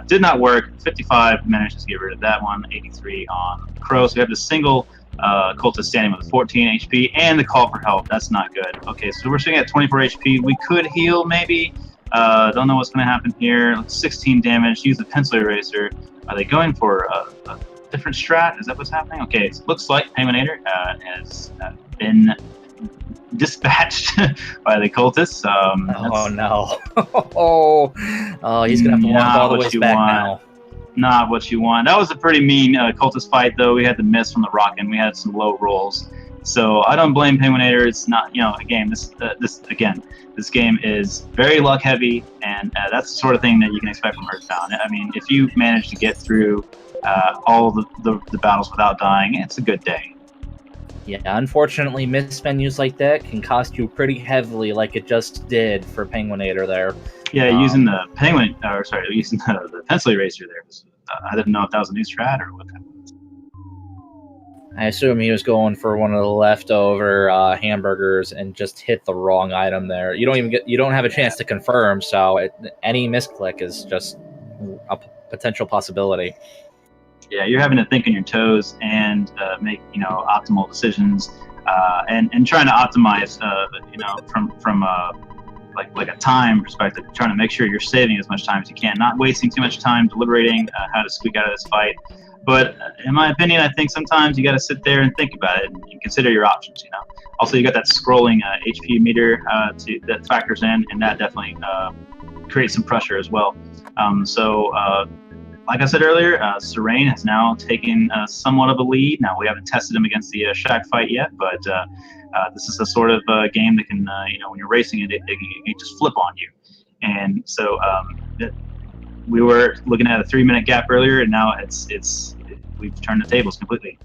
Did not work. 55 managed to get rid of that one. 83 on the crow. So we have the single cultist standing with 14 HP and the call for help. That's not good. Okay, so we're sitting at 24 HP. We could heal maybe. Don't know what's going to happen here. 16 damage. Use the pencil eraser. Are they going for a different strat? Is that what's happening? Okay, it looks like Penguin8r has been dispatched by the cultists. Oh no! Oh, he's gonna have to walk all the way back now. Not what you want. That was a pretty mean cultist fight, though. We had the miss from the rockin'. We had some low rolls. So I don't blame Penguin8r. It's not, again, this game is very luck heavy, and that's the sort of thing that you can expect from Earthbound. I mean, if you manage to get through all the battles without dying, it's a good day. Yeah, unfortunately, miss menus like that can cost you pretty heavily, like it just did for Penguin8r there. Yeah, using the using the pencil eraser there. I didn't know if that was a new strat or what that was. I assume he was going for one of the leftover hamburgers and just hit the wrong item there. You don't have a chance to confirm, so any misclick is just a potential possibility. Yeah, you're having to think on your toes and make optimal decisions. and trying to optimize, from like a time perspective, trying to make sure you're saving as much time as you can, not wasting too much time deliberating how to squeak out of this fight. But in my opinion, I think sometimes you got to sit there and think about it and consider your options. Also, you got that scrolling HP meter that factors in, and that definitely creates some pressure as well. Like I said earlier, Cerein has now taken somewhat of a lead. Now, we haven't tested him against the Shack fight yet, but this is a sort of game that can, when you're racing it can just flip on you. And so we were looking at a 3-minute gap earlier, and now we've turned the tables completely.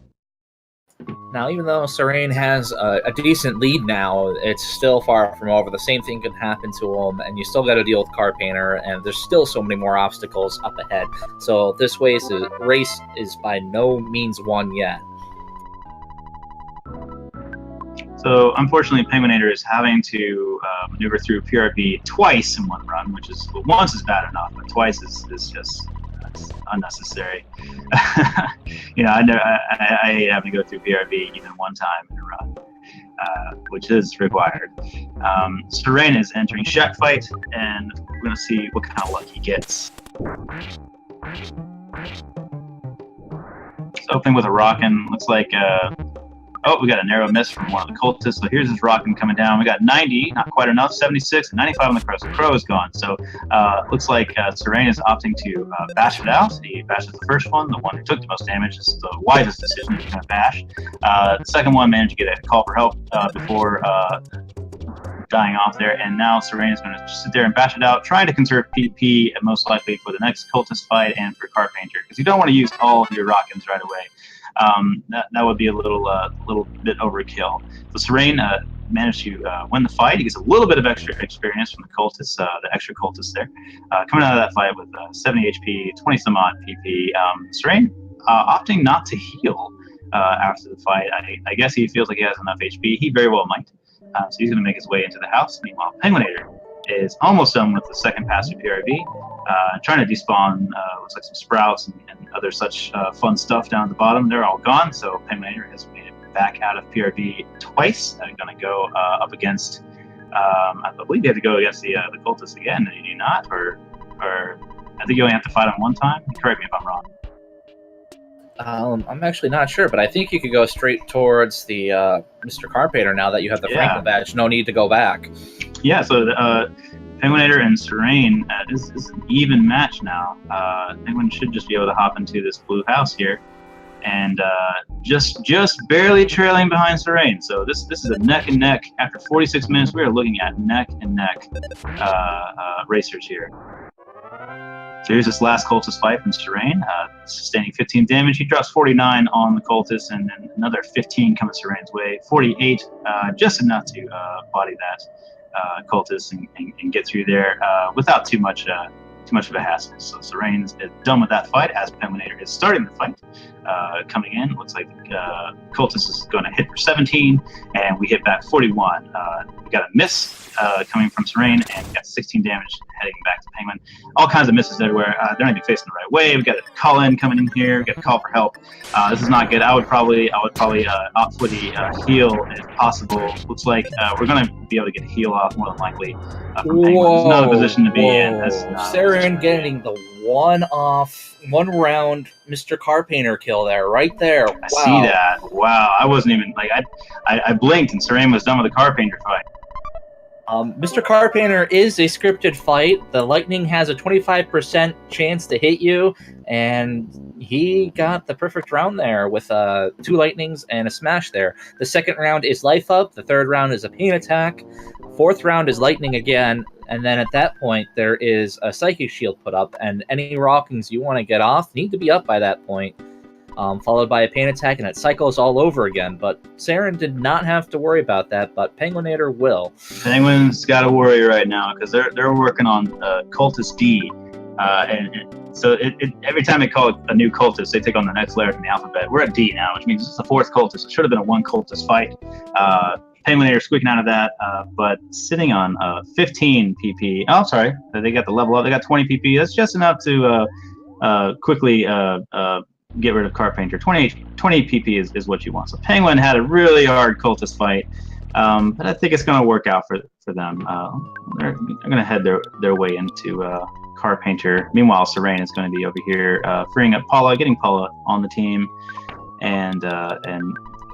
Now, even though Cerein has a decent lead now, it's still far from over. The same thing could happen to him, and you still got to deal with Car Painter, and there's still so many more obstacles up ahead. So this race is by no means won yet. So unfortunately, penguin8r is having to maneuver through PRB twice in one run, which is, once is bad enough, but twice is just unnecessary. I hate having to go through PRB even one time in a run, which is required. Cerein is entering Shack fight, and we're going to see what kind of luck he gets. It's opening with a rockin'. Looks like oh, we got a narrow miss from one of the cultists. So here's his rockin' coming down. We got 90, not quite enough, 76, and 95 on the crow. So crow is gone. So looks like Cerein is opting to bash it out. He bashes the first one. The one who took the most damage. This is the wisest decision. He's going to bash. The second one managed to get a call for help before dying off there. And now Cerein is going to just sit there and bash it out, trying to conserve PP most likely for the next cultist fight and for Car Painter, because you don't want to use all of your rockins right away. That would be a little bit overkill. So Cerein managed to win the fight. He gets a little bit of extra experience from the cultists, the extra cultists there. Coming out of that fight with 70 HP, 20 some odd PP. Cerein opting not to heal after the fight. I guess he feels like he has enough HP. He very well might. So he's going to make his way into the house. Meanwhile, penguin8r is almost done with the second pass through PRV. Trying to despawn, looks like some sprouts and other such fun stuff down at the bottom. They're all gone, so penguin8r has made it back out of PRV twice. They're going to go up against, I believe you have to go against the cultists again. Do you not? Or I think you only have to fight on one time? Correct me if I'm wrong. I'm actually not sure, but I think you could go straight towards the Mr. Car Painter now that you have the Franklin badge. No need to go back. Yeah, so penguin8r and Cerein is an even match now. Penguin should just be able to hop into this blue house here, and just barely trailing behind Cerein. So this is a neck and neck. After 46 minutes, we are looking at neck and neck racers here. So here's this last cultist fight from Cerein, sustaining 15 damage. He drops 49 on the cultist, and then another 15 coming Serein's way. 48, just enough to body that cultist and get through there without too much of a hassle. So Cerein is done with that fight as penguin8r is starting the fight. Coming in, looks like cultist is going to hit for 17, and we hit back 41. We got a miss coming from Cerein, and we got 16 damage heading back to Penguin. All kinds of misses everywhere. They're not even facing the right way. We got a call in coming in here. We got a call for help. This is not good. I would probably opt for the heal if possible. Looks like we're going to be able to get a heal off more than likely from Penguin. It's not a position to be in. Cerein getting the one round Mr. Car Painter kill there, right there. Wow. I see that. Wow. I wasn't even like I blinked and Cerein was done with the Car Painter fight. Mr. Car Painter is a scripted fight. The lightning has a 25% chance to hit you, and he got the perfect round there with 2 lightnings and a smash there. The second round is life up. The third round is a pain attack. Fourth round is lightning again. And then at that point, there is a psychic shield put up, and any rockings you want to get off need to be up by that point. Followed by a pain attack, and it cycles all over again. But Cerein did not have to worry about that, but penguin8r will. Penguin's got to worry right now because they're working on Cultist D, and so every time they call a new cultist, they take on the next letter in the alphabet. We're at D now, which means it's the 4th cultist. It should have been a 1 cultist fight. penguin8r squeaking out of that, but sitting on 15 PP. Oh, sorry, they got the level up. They got 20 PP. That's just enough to quickly get rid of Carpenter. 20 PP is what you want. So Penguin had a really hard cultist fight, but I think it's going to work out for them. They're going to head their way into Carpenter. Meanwhile, Cerein is going to be over here freeing up Paula, getting Paula on the team, and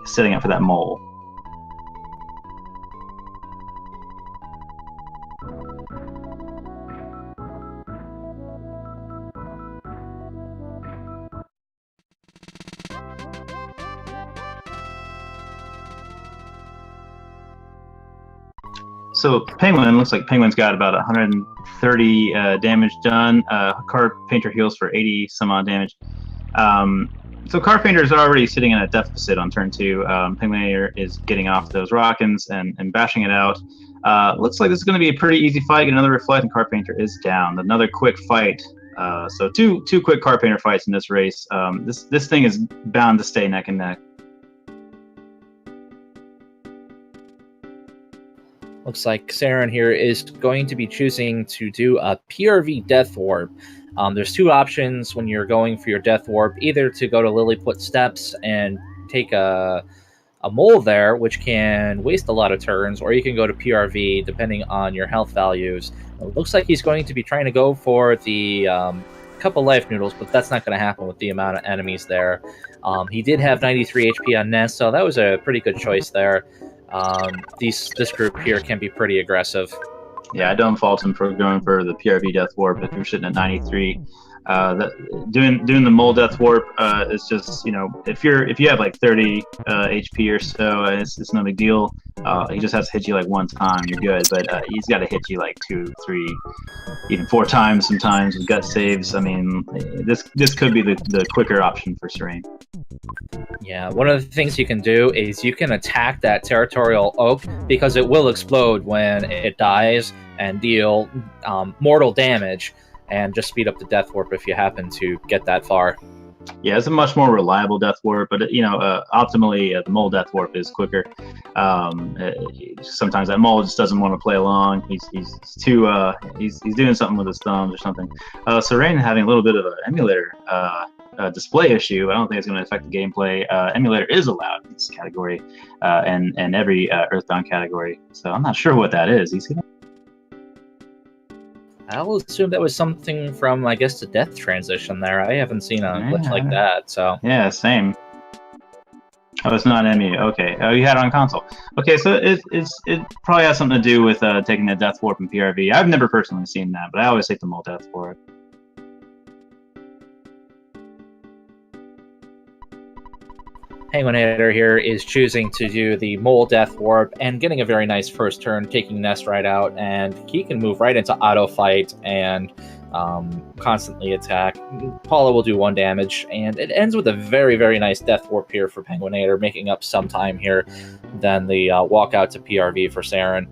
setting up for that mole. So Penguin, looks like Penguin's got about 130 damage done. Carpenter heals for 80 some odd damage. So Carpenter's already sitting in a deficit on turn 2. Penguin8r is getting off those Rockins and bashing it out. Looks like this is going to be a pretty easy fight. Get another reflect, and Carpenter is down. Another quick fight. So two quick Carpenter fights in this race. This thing is bound to stay neck and neck. Looks like Cerein here is going to be choosing to do a PRV Death Warp. There's 2 options when you're going for your Death Warp, either to go to Lilliput Steps and take a mole there, which can waste a lot of turns, or you can go to PRV depending on your health values. It looks like he's going to be trying to go for the couple life noodles, but that's not going to happen with the amount of enemies there. He did have 93 HP on Nest, so that was a pretty good choice there. This group here can be pretty aggressive. Yeah, I don't fault him for going for the PRV Death Warp if you're sitting at 93. Doing the mole Death Warp is just, if you have like 30 HP or so, it's no big deal. He just has to hit you like 1 time, you're good. But he's got to hit you like 2, 3, even 4 times sometimes with gut saves. I mean, this could be the quicker option for Cerein. Yeah, one of the things you can do is you can attack that territorial oak because it will explode when it dies and deal mortal damage, and just speed up the Death Warp if you happen to get that far. Yeah, it's a much more reliable Death Warp, but optimally the mole Death Warp is quicker. Sometimes that mole just doesn't want to play along. He's doing something with his thumbs or something. Cerein having a little bit of an emulator display issue. I don't think it's going to affect the gameplay. Emulator is allowed in this category and every Earthbound category, so I'm not sure what that is. You see that? I'll assume that was something from, I guess, the death transition there. I haven't seen a glitch like that, so... Yeah, same. Oh, it's not MU. Okay. Oh, you had it on console. Okay, so it probably has something to do with taking the Death Warp and PRV. I've never personally seen that, but I always take the mole Death Warp. Penguin8r here is choosing to do the mole Death Warp and getting a very nice first turn, taking Nest right out, and he can move right into auto fight and constantly attack. Paula will do 1 damage, and it ends with a very, very nice Death Warp here for Penguin8r, making up some time here than the walkout to PRV for Cerein.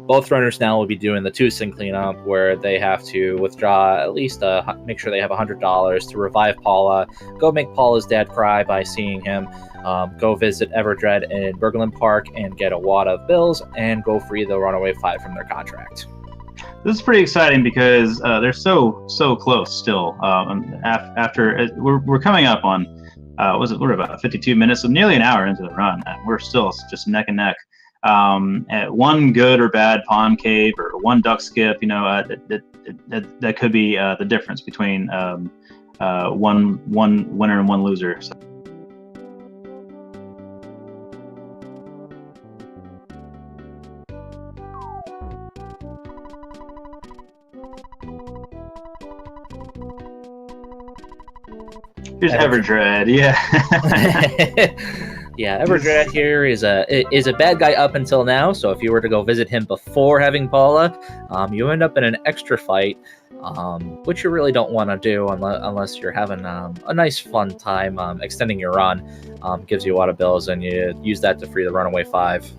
Both runners now will be doing the 2-sing cleanup, where they have to withdraw at least make sure they have $100 to revive Paula, go make Paula's dad cry by seeing him, go visit Everdread in Berglund Park and get a wad of bills, and go free the Runaway 5 from their contract. This is pretty exciting because they're so close still. After we're coming up on we're about 52 minutes, so nearly an hour into the run, and we're still just neck and neck. At 1 good or bad pawn cave or 1 duck skip, that could be the difference between one winner and 1 loser. So. Here's Everdread, yeah. Yeah, Everdread here is a bad guy up until now, so if you were to go visit him before having Paula, you end up in an extra fight, which you really don't want to do unless you're having a nice fun time extending your run. Gives you a lot of bills, and you use that to free the Runaway 5.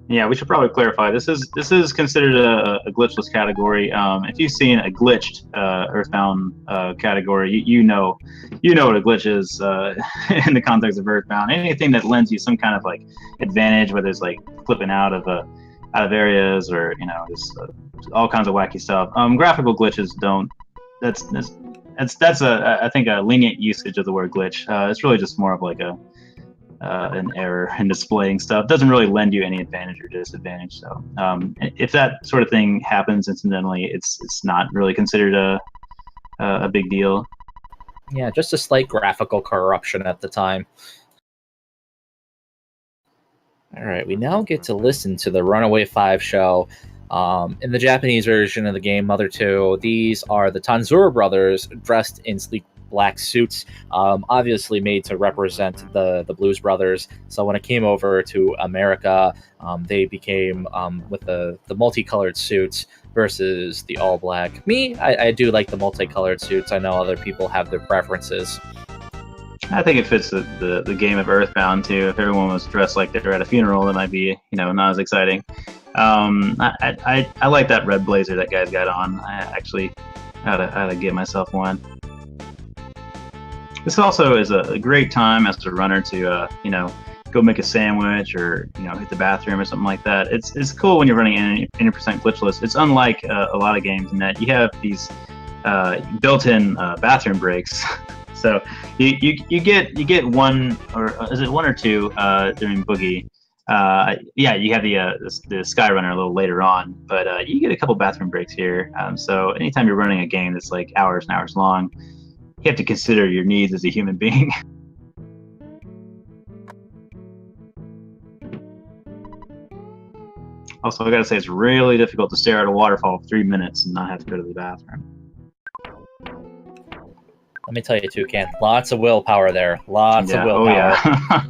Yeah, we should probably clarify. This is considered a glitchless category. If you've seen a glitched Earthbound category, you know what a glitch is in the context of Earthbound. Anything that lends you some kind of like advantage, whether it's like flipping out of areas or just all kinds of wacky stuff. Graphical glitches don't that's a I think a lenient usage of the word glitch. It's really just more of like an error in displaying stuff. Doesn't really lend you any advantage or disadvantage. So if that sort of thing happens incidentally, it's not really considered a big deal. Yeah, just a slight graphical corruption at the time. All right, we now get to listen to the Runaway 5 show. In the Japanese version of the game, Mother 2, these are the Tanzura brothers dressed in sleek black suits, obviously made to represent the Blues Brothers. So when it came over to America, they became with the multicolored suits versus the all black. I do like the multicolored suits. I know other people have their preferences. I think it fits the game of Earthbound too. If everyone was dressed like they're at a funeral, it might be not as exciting. I like that red blazer that guy's got on. I actually ought to get myself one. This also is a great time as a runner to go make a sandwich or hit the bathroom or something like that. It's cool when you're running 80% glitchless. It's unlike a lot of games in that you have these built-in bathroom breaks. So you get one, or is it one or two during Boogie? Yeah, you have the Skyrunner a little later on, but you get a couple bathroom breaks here. So anytime you're running a game that's like hours and hours long, you have to consider your needs as a human being. Also, I gotta say, it's really difficult to stare at a waterfall for 3 minutes and not have to go to the bathroom. Let me tell you, Toucan, lots of willpower there. Lots of willpower. Oh, yeah.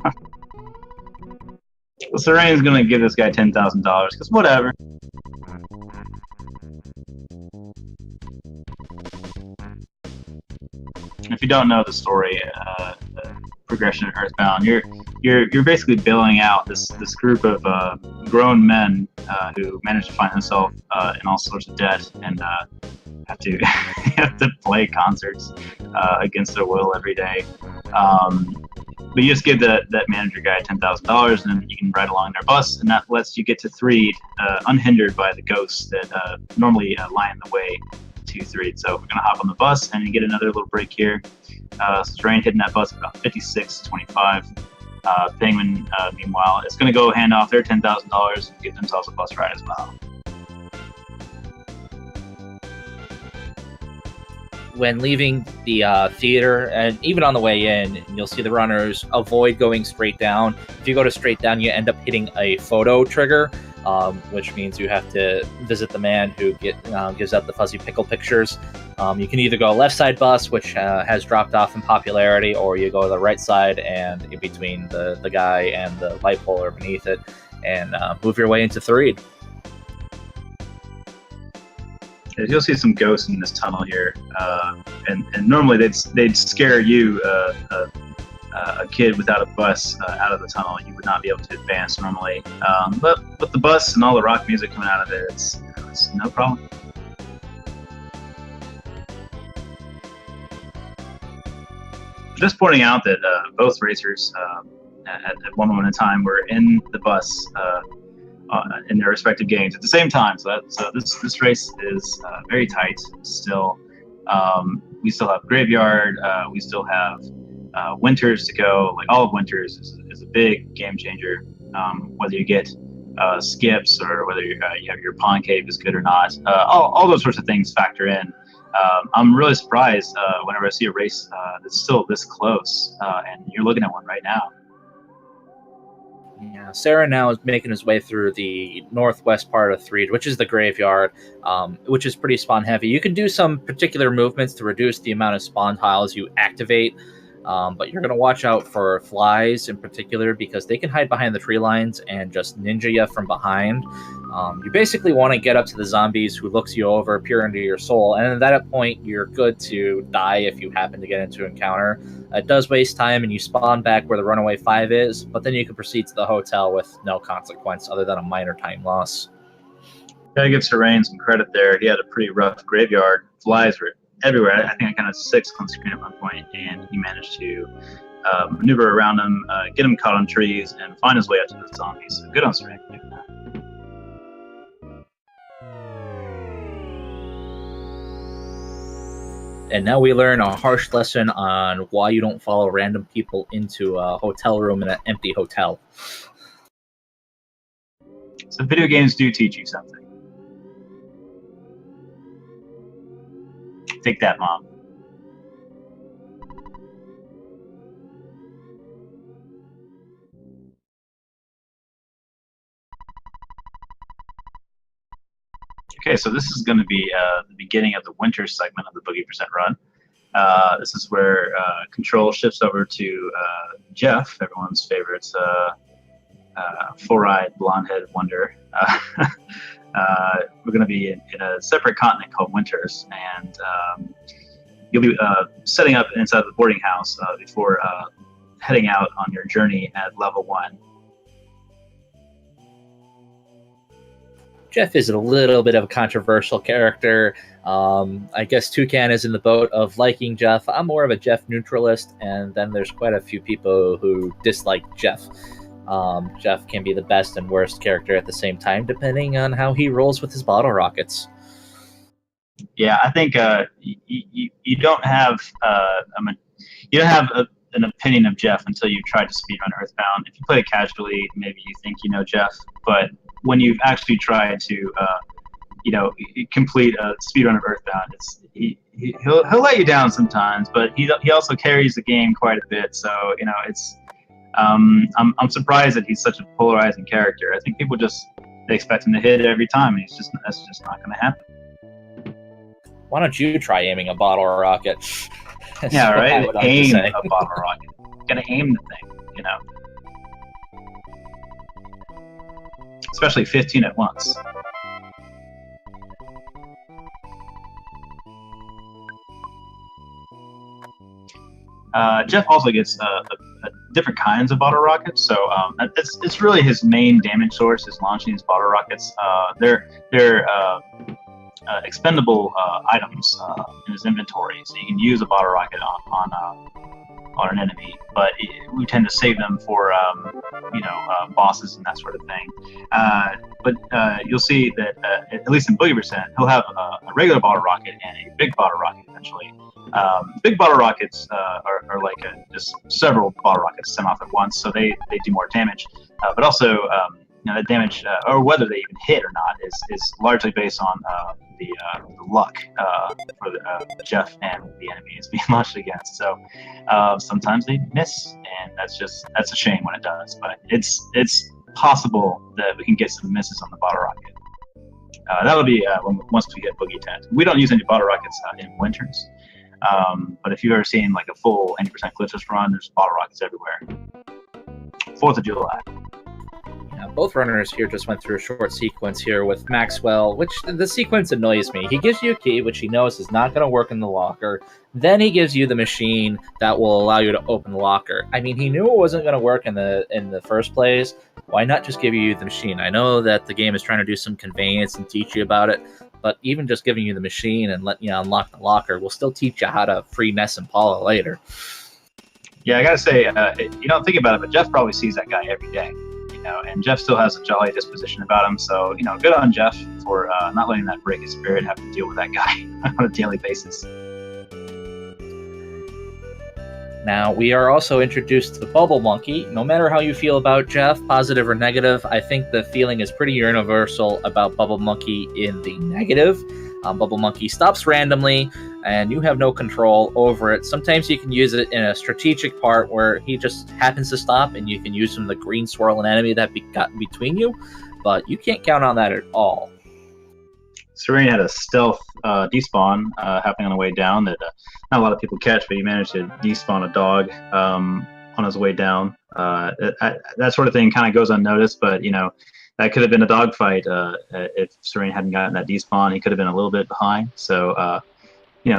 Cerein is going to give this guy $10,000, because whatever. If you don't know the story, progression of Earthbound, you're basically bailing out this group of grown men who manage to find themselves in all sorts of debt and have to play concerts against their will every day. But you just give that manager guy $10,000, and then you can ride along their bus, and that lets you get to Threed unhindered by the ghosts that normally lie in the way to Threed. So we're gonna hop on the bus and you get another little break here. Cerein hitting that bus about 56.25. Penguin, meanwhile, is going to go hand off their $10,000 and get themselves a bus ride as well. When leaving the theater, and even on the way in, you'll see the runners avoid going straight down. If you go to straight down, you end up hitting a photo trigger, which means you have to visit the man who gives out the fuzzy pickle pictures. You can either go left side bus, which has dropped off in popularity, or you go to the right side and in between the guy and the light pole or beneath it, and move your way into Threed. You'll see some ghosts in this tunnel here, and normally they'd scare you, a kid without a bus, out of the tunnel. You would not be able to advance normally, but with the bus and all the rock music coming out of it, it's no problem. Just pointing out that both racers at one moment in time were in the bus in their respective games at the same time. So this race is very tight still. We still have Graveyard. We still have Winters to go. Like, all of Winters is a big game changer. Whether you get skips or whether you have your pawn cave is good or not. All those sorts of things factor in. I'm really surprised whenever I see a race that's still this close, and you're looking at one right now. Yeah, Cerein now is making his way through the northwest part of Threed, which is the Graveyard, which is pretty spawn heavy. You can do some particular movements to reduce the amount of spawn tiles you activate, but you're going to watch out for flies in particular, because they can hide behind the tree lines and just ninja you from behind. You basically want to get up to the zombies who looks you over, peer into your soul, and at that point you're good to die if you happen to get into an encounter. It does waste time, and you spawn back where the Runaway 5 is, but then you can proceed to the hotel with no consequence other than a minor time loss. Gotta give Cerein some credit there. He had a pretty rough Graveyard. Flies were everywhere. I think I counted 6 on screen at one point, and he managed to maneuver around them, get him caught on trees, and find his way up to the zombies. So good on Cerein. And now we learn a harsh lesson on why you don't follow random people into a hotel room in an empty hotel. So video games do teach you something. Take that, Mom. Okay, so this is going to be the beginning of the winter segment of the Boogie Percent run. This is where control shifts over to Jeff, everyone's favorite four-eyed, blonde-headed wonder. We're going to be in a separate continent called Winters, and you'll be setting up inside the boarding house before heading out on your journey at level 1. Jeff is a little bit of a controversial character. I guess Toucan is in the boat of liking Jeff. I'm more of a Jeff neutralist, and then there's quite a few people who dislike Jeff. Jeff can be the best and worst character at the same time, depending on how he rolls with his bottle rockets. Yeah, I think you don't have an opinion of Jeff until you've tried to speedrun Earthbound. If you play it casually, maybe you think you know Jeff, but when you've actually tried to complete a speedrun of Earthbound, he'll let you down sometimes, but he also carries the game quite a bit. So it's I'm surprised that he's such a polarizing character. I think people they expect him to hit every time, and that's just not going to happen. Why don't you try aiming a bottle rocket? Yeah, right. Aim a bottle rocket. You gotta aim the thing, Especially 15 at once. Jeff also gets different kinds of bottle rockets, so it's really his main damage source is launching these bottle rockets. They're expendable items in his inventory, so you can use a bottle rocket on an enemy, but we tend to save them for bosses and that sort of thing. But you'll see that at least in Boogie Percent, he'll have a regular bottle rocket and a big bottle rocket eventually. Big bottle rockets are like just several bottle rockets sent off at once, so they do more damage, but also the damage or whether they even hit or not is largely based on the luck for Jeff and the enemies being launched against. So sometimes they miss, and that's a shame when it does. But it's possible that we can get some misses on the bottle rocket. That'll be once we get Boogie Tent. We don't use any bottle rockets in Winters, but if you've ever seen like a full 90% glitchless run, there's bottle rockets everywhere. 4th of July. Both runners here just went through a short sequence here with Maxwell, which the sequence annoys me. He gives you a key, which he knows is not going to work in the locker. Then he gives you the machine that will allow you to open the locker. I mean, he knew it wasn't going to work in the first place. Why not just give you the machine? I know that the game is trying to do some conveyance and teach you about it, but even just giving you the machine and letting you unlock the locker will still teach you how to free Ness and Paula later. Yeah, I gotta say, you don't think about it, but Jeff probably sees that guy every day. And Jeff still has a jolly disposition about him, so good on Jeff for not letting that break his spirit, have to deal with that guy on a daily basis. Now, we are also introduced to the Bubble Monkey. No matter how you feel about Jeff, positive or negative, I think the feeling is pretty universal about Bubble Monkey in the negative. Bubble Monkey stops randomly, and you have no control over it. Sometimes you can use it in a strategic part where he just happens to stop, and you can use him the green swirling enemy that got between you, but you can't count on that at all. Cerein had a stealth despawn happening on the way down that not a lot of people catch, but he managed to despawn a dog on his way down. That sort of thing kind of goes unnoticed, but that could have been a dogfight if Cerein hadn't gotten that despawn. He could have been a little bit behind. So,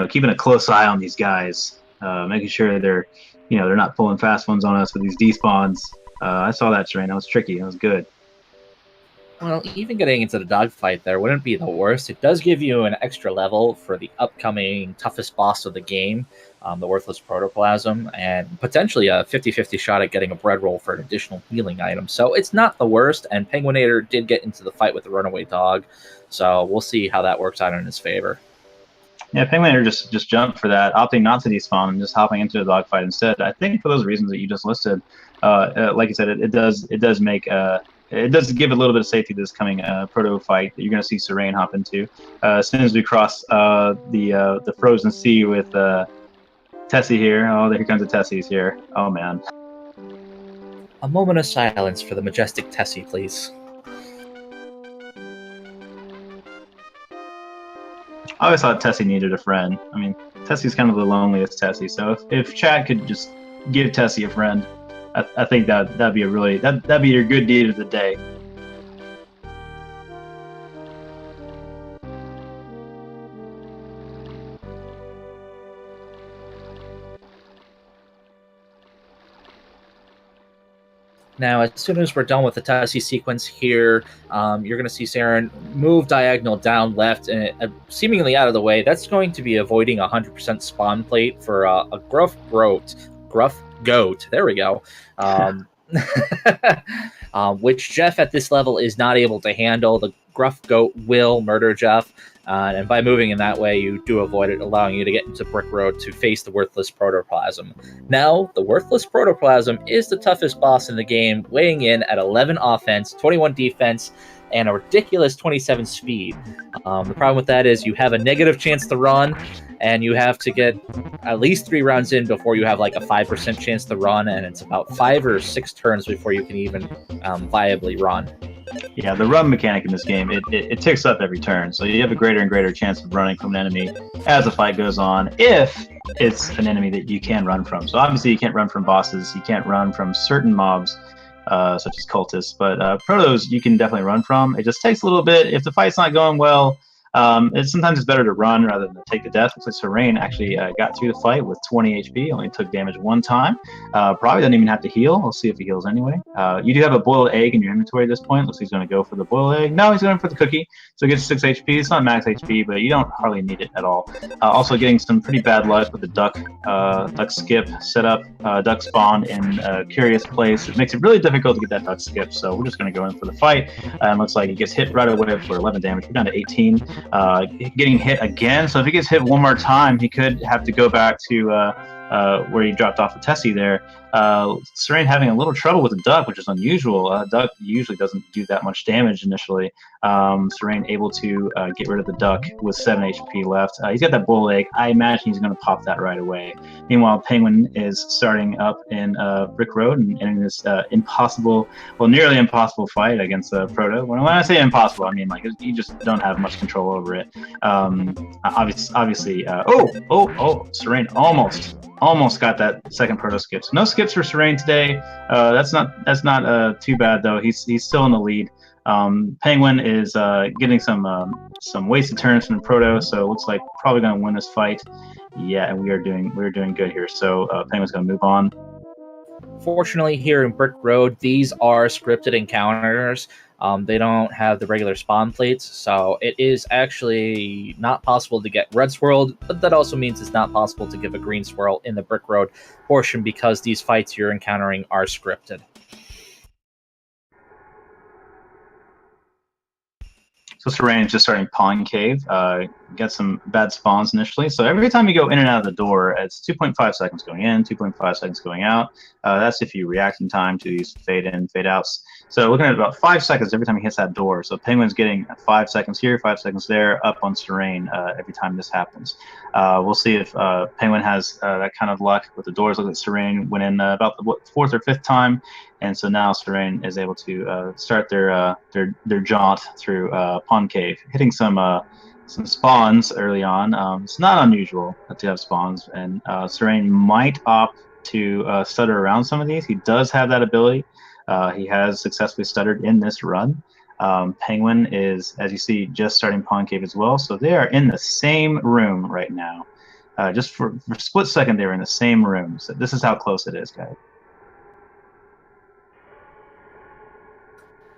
keeping a close eye on these guys, making sure they're not pulling fast ones on us with these despawns. I saw that, Cerein. That was tricky. That was good. Well, even getting into the dogfight there wouldn't be the worst. It does give you an extra level for the upcoming toughest boss of the game, the Worthless Protoplasm, and potentially a 50-50 shot at getting a bread roll for an additional healing item. So it's not the worst, and penguin8r did get into the fight with the runaway dog, so we'll see how that works out in his favor. Yeah, penguin8r just jumped for that, opting not to despawn and just hopping into the dogfight instead. I think for those reasons that you just listed, like you said, it does make it does give a little bit of safety to this coming proto fight that you're going to see Cerein hop into as soon as we cross the frozen sea with Tessie here. Oh, here comes the Tessie's here. Oh man. A moment of silence for the majestic Tessie, please. I always thought Tessie needed a friend. I mean, Tessie's kind of the loneliest Tessie. So if Chad could just give Tessie a friend, I think that'd be that'd be your good deed of the day. Now, as soon as we're done with the Tessie sequence here, you're going to see Cerein move diagonal down left and seemingly out of the way. That's going to be avoiding 100% spawn plate for a gruff goat. There we go. Which Jeff at this level is not able to handle. The gruff goat will murder Jeff. And by moving in that way, you do avoid it, allowing you to get into Brick Road to face the Worthless Protoplasm. Now, the Worthless Protoplasm is the toughest boss in the game, weighing in at 11 offense, 21 defense, and a ridiculous 27 speed. The problem with that is you have a negative chance to run, and you have to get at least 3 rounds in before you have like a 5% chance to run, and it's about 5 or 6 turns before you can even viably run. Yeah, the run mechanic in this game, it ticks up every turn, so you have a greater and greater chance of running from an enemy as the fight goes on, if it's an enemy that you can run from. So obviously you can't run from bosses, you can't run from certain mobs, such as cultists, but protos you can definitely run from. It just takes a little bit. If the fight's not going well, sometimes it's better to run rather than take the death. Looks like Cerein actually got through the fight with 20 HP, only took damage 1 time. Probably doesn't even have to heal. We'll see if he heals anyway. You do have a boiled egg in your inventory at this point. Looks like he's going to go for the boiled egg. No, he's going for the cookie. So he gets 6 HP. It's not max HP, but you don't hardly need it at all. Also getting some pretty bad luck with the duck skip setup. Duck spawn in a curious place. It makes it really difficult to get that duck skip, so we're just going to go in for the fight. And looks like he gets hit right away for 11 damage. We're down to 18. Getting hit again, so if he gets hit one more time, he could have to go back to where he dropped off the Tessie there. Cerein having a little trouble with the duck, which is unusual. Duck usually doesn't do that much damage initially. Cerein able to get rid of the duck with 7 HP left. He's got that bull egg. I imagine he's going to pop that right away. Meanwhile, Penguin is starting up in Brick Road and in this impossible, well, nearly impossible fight against Proto. When I say impossible, I mean like you just don't have much control over it. Obviously, Cerein almost got that second proto skip. So no skips for Cerein today. That's not too bad though. He's still in the lead. Penguin is getting some wasted turns from the proto, so it looks like probably going to win this fight. Yeah, and we're doing good here. So Penguin's going to move on. Fortunately, here in Brick Road, these are scripted encounters. They don't have the regular spawn plates, so it is actually not possible to get red swirled, but that also means it's not possible to give a green swirl in the Brick Road portion because these fights you're encountering are scripted. So Cerein is just starting Pawn Cave. Get some bad spawns initially. So every time you go in and out of the door, it's 2.5 seconds going in, 2.5 seconds going out. That's if you react in time to these fade in, fade outs. So looking at about 5 seconds every time he hits that door. So Penguin's getting 5 seconds here, 5 seconds there, up on Cerein every time this happens. We'll see if Penguin has that kind of luck with the doors. Look at Cerein went in about the 4th or 5th time. And so now Cerein is able to start their jaunt through Pawn Cave, hitting some spawns early on. It's not unusual to have spawns, and Cerein might opt to stutter around some of these. He does have that ability. He has successfully stuttered in this run. Penguin is, as you see, just starting Pawn Cave as well. So they are in the same room right now. Just for a split second, they were in the same room. So this is how close it is, guys.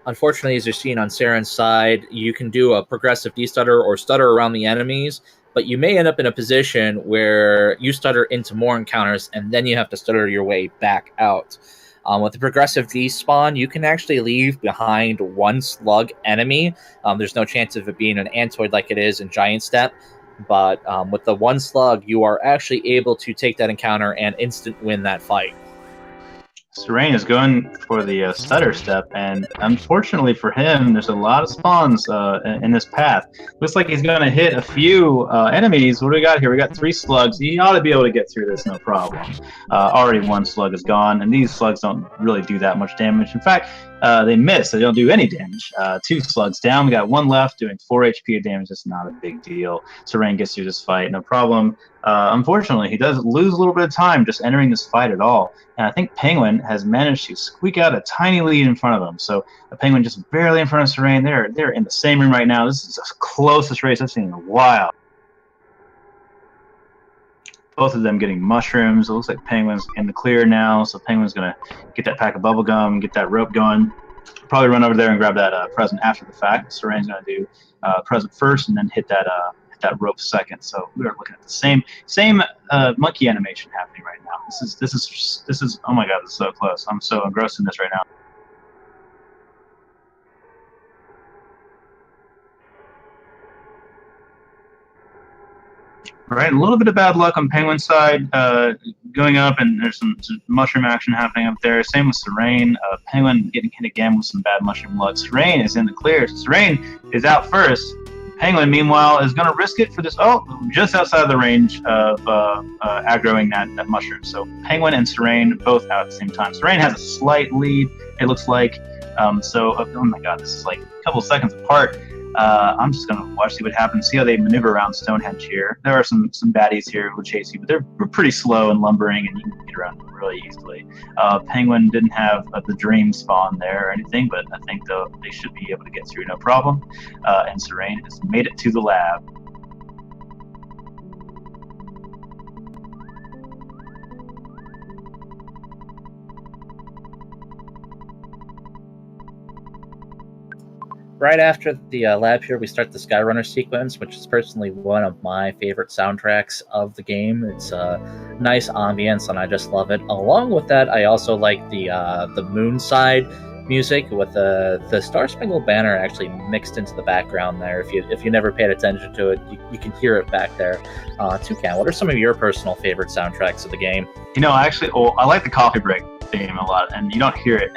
Unfortunately, as you're seeing on Cerein's side, you can do a progressive destutter or stutter around the enemies, but you may end up in a position where you stutter into more encounters and then you have to stutter your way back out. With the progressive despawn, you can actually leave behind 1 slug enemy. There's no chance of it being an Antoid like it is in Giant Step. but with the one slug, you are actually able to take that encounter and instant win that fight. Cerein is going for the stutter step, and unfortunately for him, there's a lot of spawns in this path. Looks like he's going to hit a few enemies. What do we got here? We got 3 slugs. He ought to be able to get through this, no problem. Already 1 slug is gone, and these slugs don't really do that much damage. In fact, they miss. They don't do any damage. 2 slugs down. We got 1 left doing 4 HP of damage. It's not a big deal. Cerein gets through this fight, no problem. Unfortunately, he does lose a little bit of time just entering this fight at all. And I think Penguin has managed to squeak out a tiny lead in front of him. So the Penguin just barely in front of Cerein. They're in the same room right now. This is the closest race I've seen in a while. Both of them getting mushrooms. It looks like Penguin's in the clear now. So Penguin's going to get that pack of bubblegum, get that rope going. Probably run over there and grab that present after the fact. Cerein's going to do present first and then hit that rope second. So we are looking at the same monkey animation happening right now. This is oh my god, this is so close. I'm so engrossed in this right now. All right, a little bit of bad luck on Penguin's side, going up, and there's some mushroom action happening up there. Same with Cerein. Penguin getting hit again with some bad mushroom luck. Cerein is in the clear. Cerein is out first. Penguin, meanwhile, is going to risk it for this. Oh, just outside of the range of aggroing that mushroom. So Penguin and Cerein both out at the same time. Cerein has a slight lead, it looks like. Oh my god, this is like a couple seconds apart. I'm just going to watch, see what happens, see how they maneuver around Stonehenge here. There are some baddies here who will chase you, but they're pretty slow and lumbering, and you can get around them really easily. Penguin didn't have the dream spawn there or anything, but I think they should be able to get through no problem. And Cerein has made it to the lab. Right after the lab here, we start the Skyrunner sequence, which is personally one of my favorite soundtracks of the game. It's a nice ambience, and I just love it. Along with that, I also like the Moonside music with the Star Spangled Banner actually mixed into the background there. If you never paid attention to it, you can hear it back there. Toucan, what are some of your personal favorite soundtracks of the game? You know, I like the Coffee Break theme a lot, and you don't hear it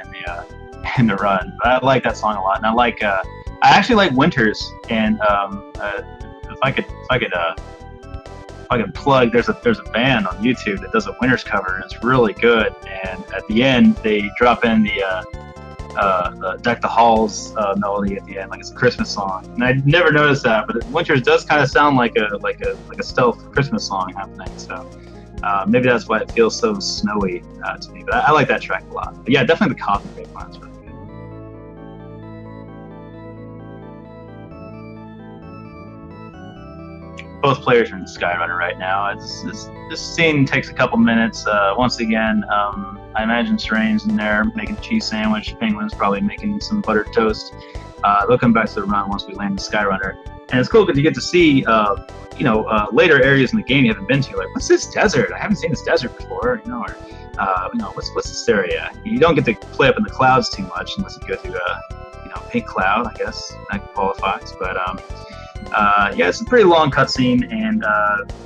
in the run, but I like that song a lot, and I actually like Winters. And if I could plug, there's a band on YouTube that does a Winters cover, and it's really good. And at the end, they drop in the Deck the Halls melody at the end, like it's a Christmas song. And I never noticed that, but Winters does kind of sound like a stealth Christmas song happening. So. Maybe that's why it feels so snowy to me. But I like that track a lot. But yeah, definitely the Coffee Break one is really good. Both players are in Skyrunner right now. This scene takes a couple minutes. Once again, I imagine Cerein's in there making a cheese sandwich. Penguin's probably making some buttered toast. They'll come back to the run once we land the Skyrunner. And it's cool because you get to see later areas in the game you haven't been to. Like, what's this desert? I haven't seen this desert before. What's this area? You don't get to play up in the clouds too much unless you go through Pink Cloud. I guess that qualifies. But yeah, it's a pretty long cutscene, and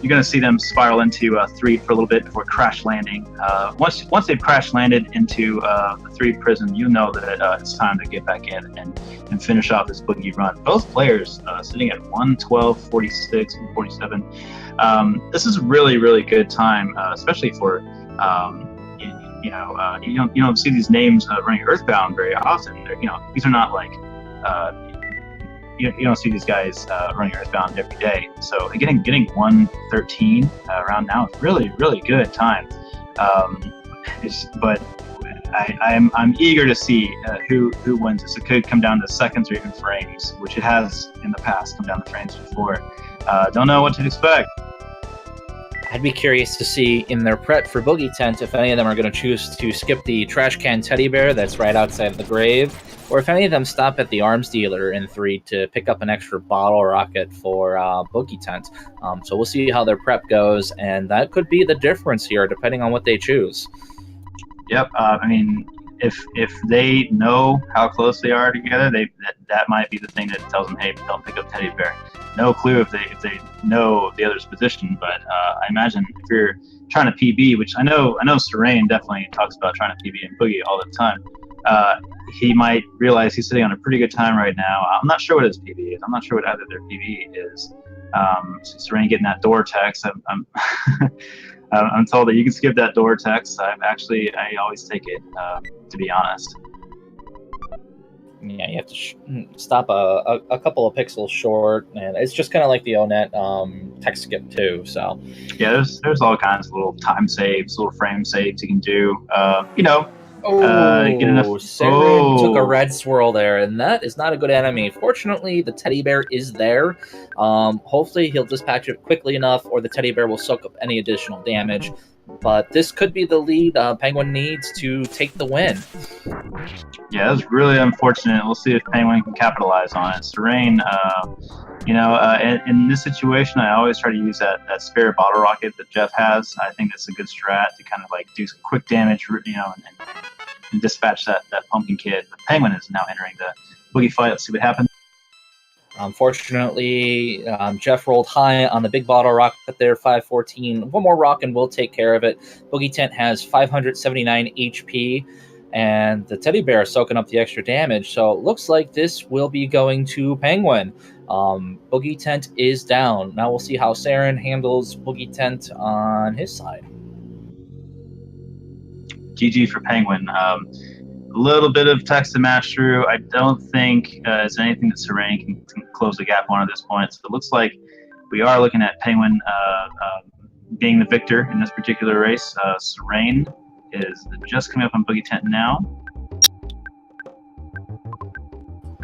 you're going to see them spiral into 3 for a little bit before crash landing. Once they've crash landed into the 3 prison, you know that it's time to get back in and finish off this boogie run. Both players sitting at 1:12:46 and 47. This is a really, really good time, especially for you don't see these names running Earthbound very often. These are not like you don't see these guys running Earthbound every day. So getting 1:13 around now is really, really good time. But I'm eager to see who wins this. It could come down to seconds or even frames, which it has in the past come down to frames before. Don't know what to expect. I'd be curious to see in their prep for Boogie Tent if any of them are going to choose to skip the trash can teddy bear that's right outside of the grave, or if any of them stop at the arms dealer in 3 to pick up an extra bottle rocket for Boogie Tent. So we'll see how their prep goes, and that could be the difference here depending on what they choose. Yep. I mean, if they know how close they are together, that might be the thing that tells them, hey, don't pick up Teddy Bear. No clue if they know the other's position, but I imagine if you're trying to PB, which I know Cerein definitely talks about trying to PB and Boogie all the time. He might realize he's sitting on a pretty good time right now. I'm not sure what his PB is. I'm not sure what either their PB is. So Cerein getting that door text. I'm told that you can skip that door text. I always take it, to be honest. Yeah, you have to stop a couple of pixels short, and it's just kind of like the ONET text skip too. So yeah, there's all kinds of little time saves, little frame saves you can do. Get enough. Cerein took a red swirl there, and that is not a good enemy. Fortunately, the teddy bear is there. Hopefully, he'll dispatch it quickly enough, or the teddy bear will soak up any additional damage. But this could be the lead Penguin needs to take the win. Yeah, that's really unfortunate. We'll see if Penguin can capitalize on it. Cerein, in this situation, I always try to use that spirit bottle rocket that Jeff has. I think that's a good strat to kind of like do some quick damage, and dispatch that pumpkin kid. But Penguin is now entering the boogie fight. Let's see what happens. Unfortunately, Jeff rolled high on the big bottle rocket there, 514. One more rock and we'll take care of it. Boogie Tent has 579 HP, and the teddy bear is soaking up the extra damage. So it looks like this will be going to Penguin. Boogie Tent is down. Now we'll see how Cerein handles Boogie Tent on his side. GG for Penguin. A little bit of text to match through. I don't think it's anything that Cerein can close the gap on at this point. So it looks like we are looking at Penguin being the victor in this particular race. Cerein is just coming up on Boogie Tent now.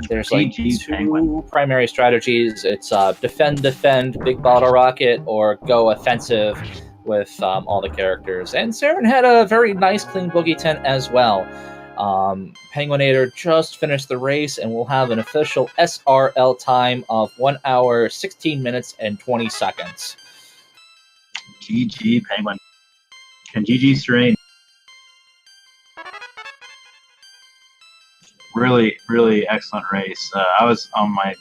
There's like two primary strategies. It's defend, big bottle rocket, or go offensive with all the characters. And Cerein had a very nice, clean Boogie Tent as well. Penguin8r just finished the race, and we'll have an official SRL time of 1 hour, 16 minutes, and 20 seconds. GG Penguin. And GG Cerein. Really, really excellent race. I was on my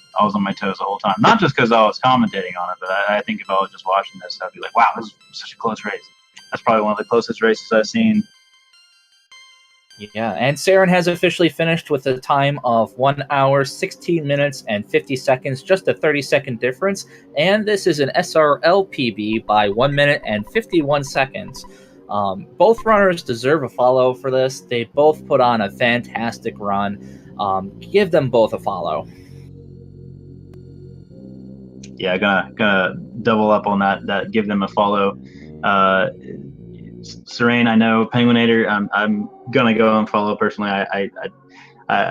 toes the whole time. Not just because I was commentating on it, but I think if I was just watching this, I'd be like, wow, this is such a close race. That's probably one of the closest races I've seen. Yeah, and Cerein has officially finished with a time of 1 hour, 16 minutes, and 50 seconds, just a 30-second difference. And this is an SRL PB by 1 minute and 51 seconds. Both runners deserve a follow for this. They both put on a fantastic run. Give them both a follow. Yeah, gonna double up on that. Give them a follow. Cerein, I know. Penguin8r, I'm gonna go and follow personally. I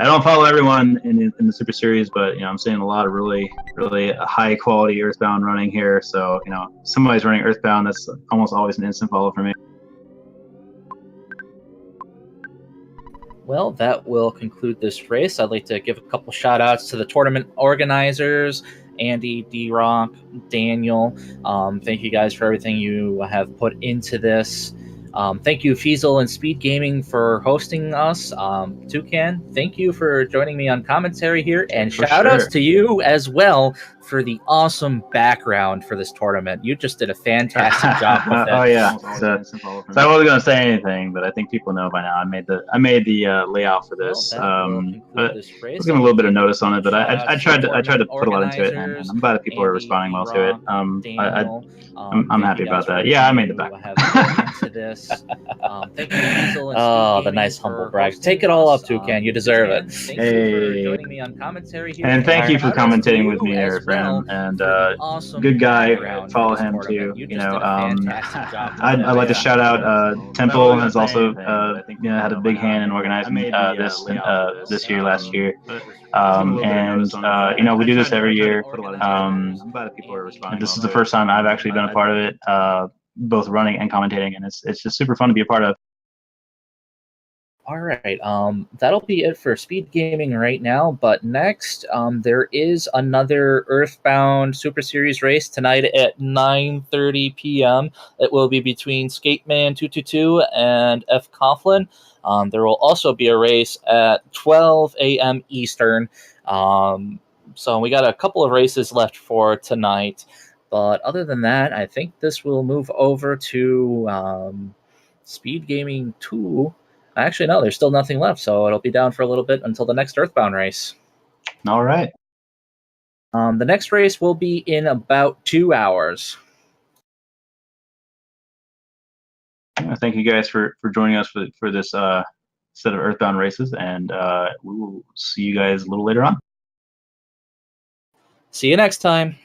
don't follow everyone in the Super Series, but I'm seeing a lot of really, really high quality Earthbound running here. So somebody's running Earthbound, that's almost always an instant follow for me. Well, that will conclude this race. I'd like to give a couple shout outs to the tournament organizers, Andy, D-Rock, Daniel. Thank you guys for everything you have put into this. Thank you, Feasel and Speed Gaming, for hosting us. Toucan, thank you for joining me on commentary here. And shout outs to you as well for the awesome background for this tournament. You just did a fantastic job with it. Oh yeah. So I wasn't gonna say anything, but I think people know by now. I made the layout for this. But I was giving a little bit of notice on it, but I tried to put a lot into it, and I'm glad that people are responding well to it. I'm happy about that. Yeah, I made the back. Thank you, oh, the nice humble brag. Take it all up, Toucan. You deserve it. Hey. For joining me on commentary here. And thank you for commentating with me there, friend. And awesome good guy. Follow him too. I'd like to shout out Temple has also had a big hand in organizing this year, last year. We do this every year. And this is the first time I've actually been a part of it, both running and commentating, and it's just super fun to be a part of. All right. That'll be it for speed gaming right now. But next, there is another Earthbound Super Series race tonight at 9:30 p.m. It will be between Skateman 222 and F. Coughlin. There will also be a race at 12 a.m. Eastern. So we got a couple of races left for tonight. But other than that, I think this will move over to Speed Gaming 2. Actually, no, there's still nothing left, so it'll be down for a little bit until the next Earthbound race. All right. The next race will be in about 2 hours. Thank you guys for joining us for this set of Earthbound races, and we will see you guys a little later on. See you next time.